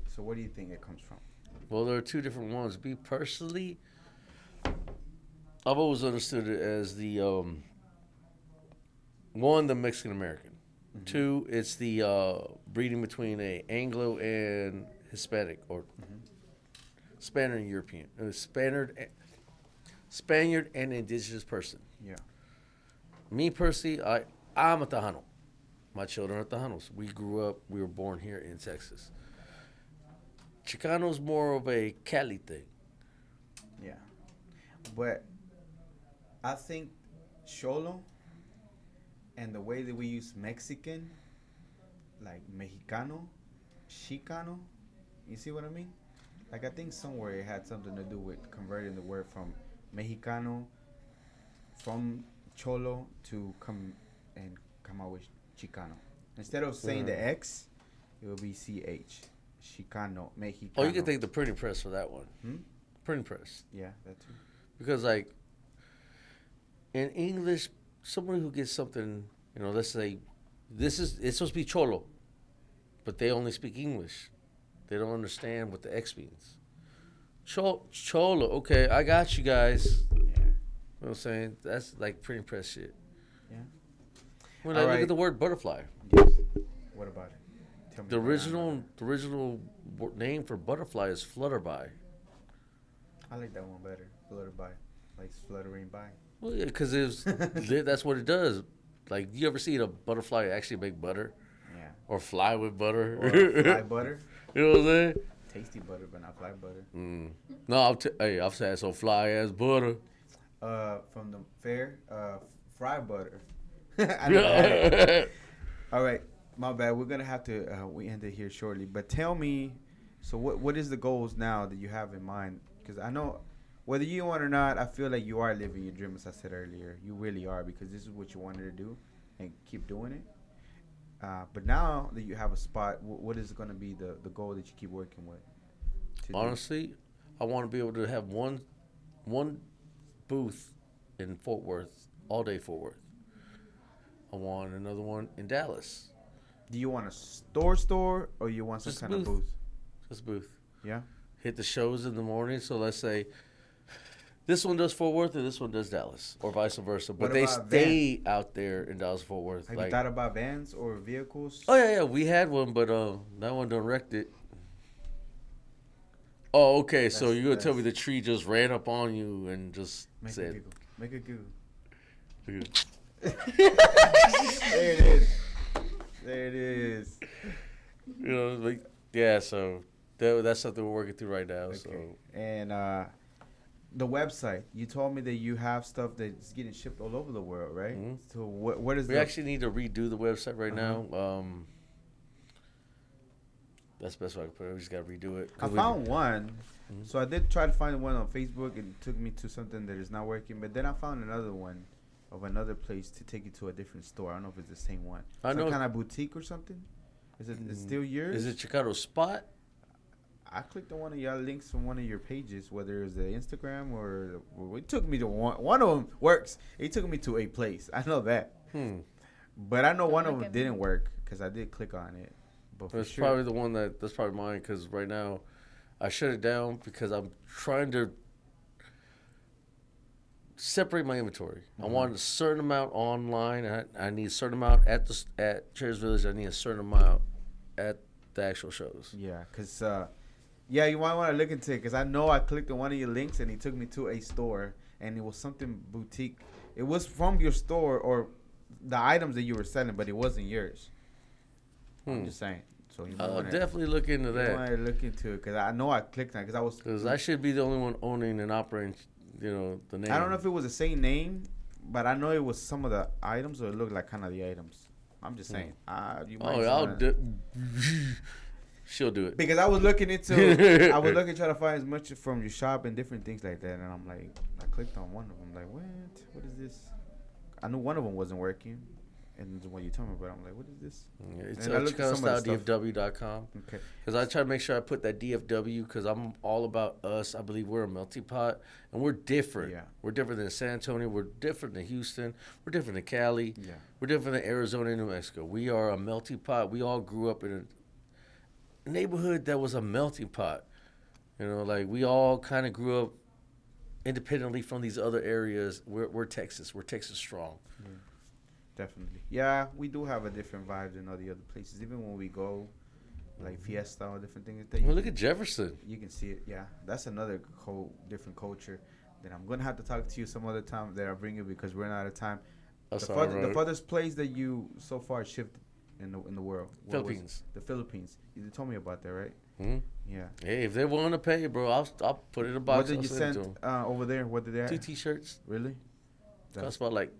So what do you think it comes from? Well, there are two different ones. Me personally, I've always understood it as the one, the Mexican American. Mm-hmm. Two, it's the breeding between a Anglo and Hispanic, or Spaniard and European, Spaniard and indigenous person. Yeah. Me personally, I'm a Tejano. My children are Tejanos. We were born here in Texas. Chicano's more of a Cali thing. Yeah. But I think Cholo and the way that we use Mexican, like Mexicano, Chicano, you see what I mean? Like, I think somewhere it had something to do with converting the word from Mexicano, from Cholo, to come out with Chicano. Instead of saying the X, it will be CH. Chicano, Mexicano. Oh, you can take the printing press for that one. Printing press. Yeah, that too. Because, like, in English, somebody who gets something, let's say, it's supposed to be Cholo, but they only speak English. They don't understand what the X means. Cholo, okay, I got you guys. Yeah. You know what I'm saying? That's like printing press shit. Yeah. When I look at the word butterfly. Yes. What about it? Tell me The original name for butterfly is flutterby. I like that one better. Flutterby. Like fluttering by. Well, yeah, because that's what it does. Like, you ever see a butterfly actually make butter? Yeah. Or fly with butter? Or fly butter. You know what I'm saying? Tasty butter, but not fly butter. No, I've said some fly ass butter. From the fair, fry butter. I never had it. All right, my bad. We're gonna have to we end it here shortly. But tell me, so what is the goals now that you have in mind? Because I know whether you want or not, I feel like you are living your dream, as I said earlier. You really are, because this is what you wanted to do, and keep doing it. But now that you have a spot, what is going to be the goal that you keep working with? Honestly, I want to be able to have one booth in Fort Worth, all day Fort Worth. I want another one in Dallas. Do you want a store, or you want some kind of booth? Just a booth. Yeah. Hit the shows in the morning. So let's say this one does Fort Worth and this one does Dallas, or vice versa. But they stay out there in Dallas, Fort Worth. Have you thought about vans or vehicles? Oh yeah, we had one, but that one done wrecked it. Oh, okay. So you're gonna tell me the tree just ran up on you and just said, "Make a giggle." There it is. There it is. Like, yeah. So that's something we're working through right now. Okay. So and the website. You told me that you have stuff that's getting shipped all over the world, right? Mm-hmm. So what is? We actually need to redo the website right now. That's the best way I can put it. We just got to redo it. I found one. Mm-hmm. So I did try to find one on Facebook, and it took me to something that is not working. But then I found another one of another place to take you to a different store. I don't know if it's the same one. Some kind of boutique or something. Is it still yours? Is it Chicano Spot? I clicked on one of your links from one of your pages, whether it's the Instagram or it took me to one of them works. It took me to a place. I know that. But I know one of them didn't work because I did click on it. But that's probably the one that's probably mine, because right now I shut it down because I'm trying to separate my inventory. Mm-hmm. I want a certain amount online. I need a certain amount at Cheers Village. I need a certain amount at the actual shows. Yeah, because you might want to look into it, because I know I clicked on one of your links and he took me to a store and it was something boutique. It was from your store or the items that you were selling, but it wasn't yours. I'm just saying. So I'll definitely look into that. I want to look into it because I know I clicked on it because I should be the only one owning and operating, the name. I don't know if it was the same name, but I know it was some of the items, or it looked like kind of the items. I'm just saying. She'll do it. Because I was looking into, trying to find as much from your shop and different things like that, and I'm like, I clicked on one of them, like, what is this? I knew one of them wasn't working. And when you told me about it, I'm like, what is this? Yeah, it's And I looked at some of the stuff. ChicanoStyleDFW.com. Okay. Because I try to make sure I put that DFW because I'm all about us. I believe we're a melting pot, and we're different. Yeah. We're different than San Antonio. We're different than Houston. We're different than Cali. Yeah. We're different than Arizona and New Mexico. We are a melting pot. We all grew up in a neighborhood that was a melting pot. You know, like we all kind of grew up independently from these other areas. We're Texas. We're Texas strong. Yeah. Definitely. Yeah, we do have a different vibe than all the other places. Even when we go, like Fiesta or different things. That Well, look at Jefferson. You can see it. Yeah, that's another whole different culture. That I'm gonna have to talk to you some other time that I'll bring you because we're not out of time. The farthest place that you so far shifted in the world. Philippines. The Philippines. You told me about that, right? Mm-hmm. Yeah. Hey, if they're willing to pay, bro, I'll put it in a box. What did you send over there? What did they have? 2 T-shirts. Really? Cost about like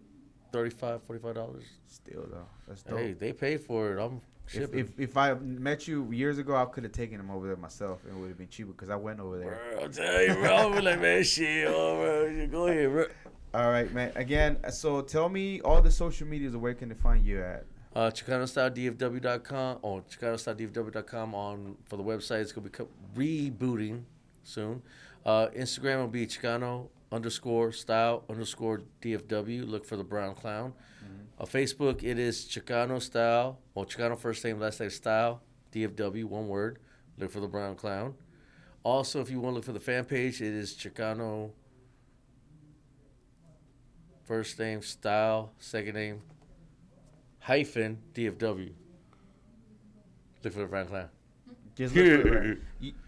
$35-$45. Still though, that's dope. Hey, they paid for it. I'm shipping. If I met you years ago, I could have taken them over there myself. And it would have been cheaper because I went over there. Bro, I'll tell you, bro. I'm like, man, shit, bro. You go ahead, bro. All right, man. Again, so tell me all the social medias. Where can they find you at? ChicanoStyleDFW.com or ChicanoStyleDFW.com for the website. It's gonna be rebooting soon. Instagram will be Chicano_style_DFW. Look for the brown clown. Facebook, it is Chicano Style, or Chicano first name, last name Style, DFW, one word. Look for the brown clown. Also, if you want to look for the fan page, it is Chicano first name Style, second name hyphen DFW. Look for the brown clown. Just look for it.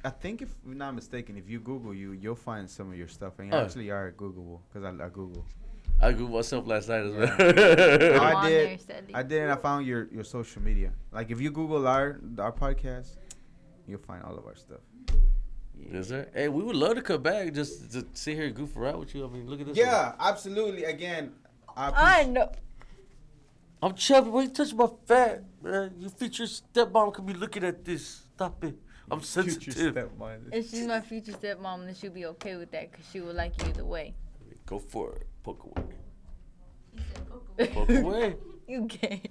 I think, if I'm not mistaken, if you Google you'll find some of your stuff, and you actually are Googleable because I Google. I Googled myself last night as well. No, I'm on I there did. steady. I did, and I found your social media. Like if you Google our podcast, you'll find all of our stuff. Is there? Hey, we would love to come back just to sit here and goof around with you. I mean, look at this. Yeah, absolutely. Again, I know. I'm chubby. Why you touch my fat, man? Your future stepmom could be looking at this. Stop it. I'm sensitive. If she's my future stepmom, then she'll be okay with that because she will like you either way. Go for it. Poke away. Poke away. You gay.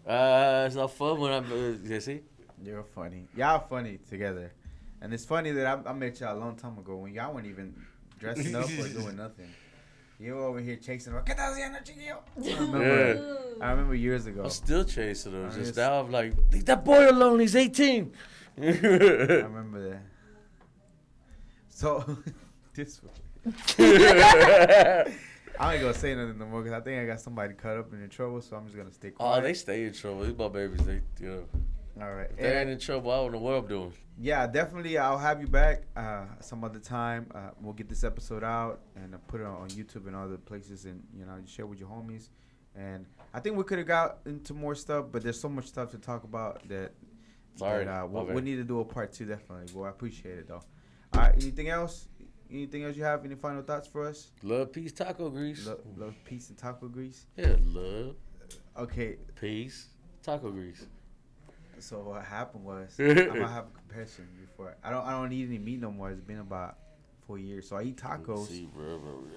It's not fun when I'm. You see? You're funny. Y'all funny together. And it's funny that I met y'all a long time ago when y'all weren't even dressing up or doing nothing. You over here chasing her. ¿Qué estás haciendo, chiquillo? I remember years ago. I'm still chasing her. Just now I'm like, leave that boy alone. He's 18. I remember that. So, this one. I ain't gonna say nothing no more because I think I got somebody caught up in trouble, so I'm just gonna stay quiet. Oh, they stay in trouble. These my babies. They, All right. If they ain't in trouble, I don't know what I'm doing. Yeah, definitely. I'll have you back some other time. We'll get this episode out and put it on YouTube and other places, and share with your homies. And I think we could have got into more stuff, but there's so much stuff to talk about that. Sorry. We need to do a part 2 definitely. Well, I appreciate it though. All right. Anything else? Anything else you have? Any final thoughts for us? Love, peace, taco grease. Love, peace, and taco grease. Yeah, love. Okay. Peace, taco grease. So what happened was I'm gonna have a confession before. I don't eat any meat no more. It's been about 4 years. So I eat tacos.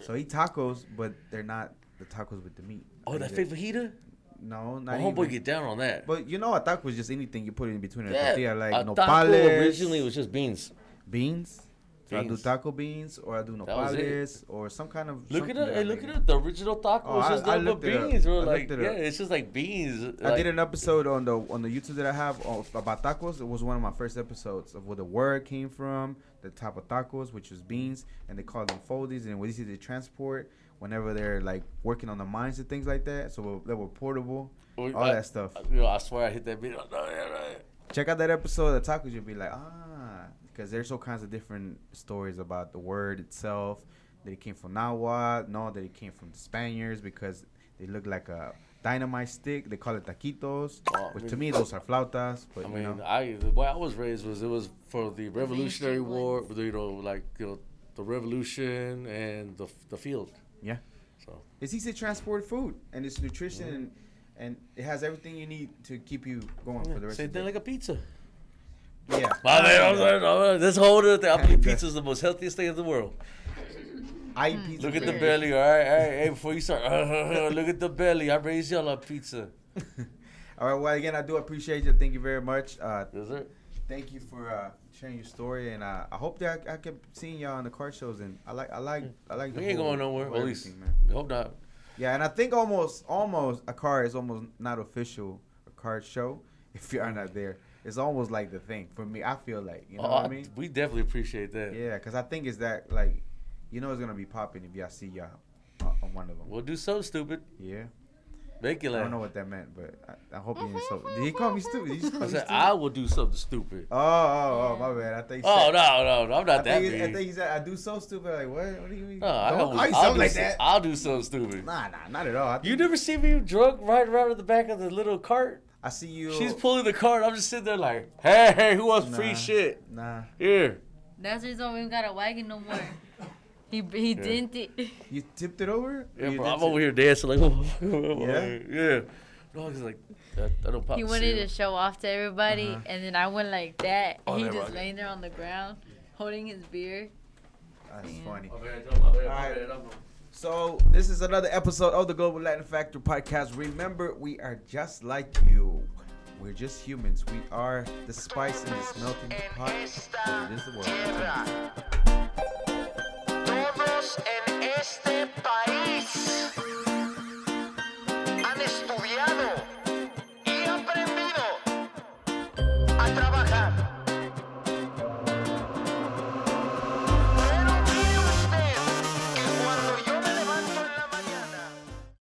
So I eat tacos, but they're not the tacos with the meat. Oh, that fake fajita? No, not My even. homeboy get down on that. But a taco is just anything you put in between a Yeah, tortilla, like a nopales. taco originally was just beans. Beans. So I do Beans. taco beans, or I do That was nopales, or some kind of. Look at something it. that Hey, I look make. at it. The original taco Oh, is just I nothing but looked it up. beans, bro. I Like, looked it yeah, up. it's just like beans. I did an episode on the YouTube that I have about tacos. It was one of my first episodes of where the word came from, the type of tacos, which was beans, and they call them foldies, and what they transport whenever they're like working on the mines and things like that. So they were portable, all that stuff. I swear I hit that beat. Check out that episode of the tacos. You'll be like, because there's all kinds of different stories about the word itself. That it came from Nahuatl, that it came from the Spaniards because they look like a dynamite stick. They call it taquitos, which to me those are flautas. But I mean, the way I was raised was for the Revolutionary War, the revolution and the field. Yeah. So it's easy to transport food, and it's nutrition, and it has everything you need to keep you going for the rest same of the thing day. like a pizza. Yeah. My man, this whole other thing. I believe pizza is the most healthiest thing in the world. I eat pizza. Look at the belly, all right. Hey, before you start, look at the belly. I raised y'all on pizza. All right. Well, again, I do appreciate you. Thank you very much. Is it? Thank you for sharing your story, and I hope that I keep seeing y'all on the car shows. And I like. We ain't going nowhere. At least, man. Hope not. Yeah, and I think almost a car is almost not official a car show if you are not there. It's almost like the thing for me. I feel like you know what I mean. We definitely appreciate that. Yeah, because I think it's that like, you know, it's gonna be popping if y'all see y'all on one of them. We'll do something stupid. Yeah. Make it laugh. I don't know what that meant, but I hope you didn't. Did he call me stupid? Did he call I me said stupid? I will do something stupid. Oh, my bad. I think. Oh no, I'm not that I big. think he said I do so stupid. Like what? What do you mean? No, I'll do like that. I'll do something stupid. Nah, not at all. You never see me drunk riding around in the back of the little cart? I see you. She's pulling the cart. I'm just sitting there like, hey, who wants free shit? Nah. Here. That's the reason why we don't got a wagon no more. He didn't it. You tipped it over? Yeah, bro. I'm over here dancing like, Yeah? Yeah. No, he's like, that don't pop. He wanted to show off to everybody, and then I went like that. Oh, He never just mind. laying there on the ground, holding his beer. That's Yeah. funny. My bad. Alright. So this is another episode of the Global Latin Factor Podcast. Remember, we are just like you. We're just humans. We are the spice in this melting pot. It is the world.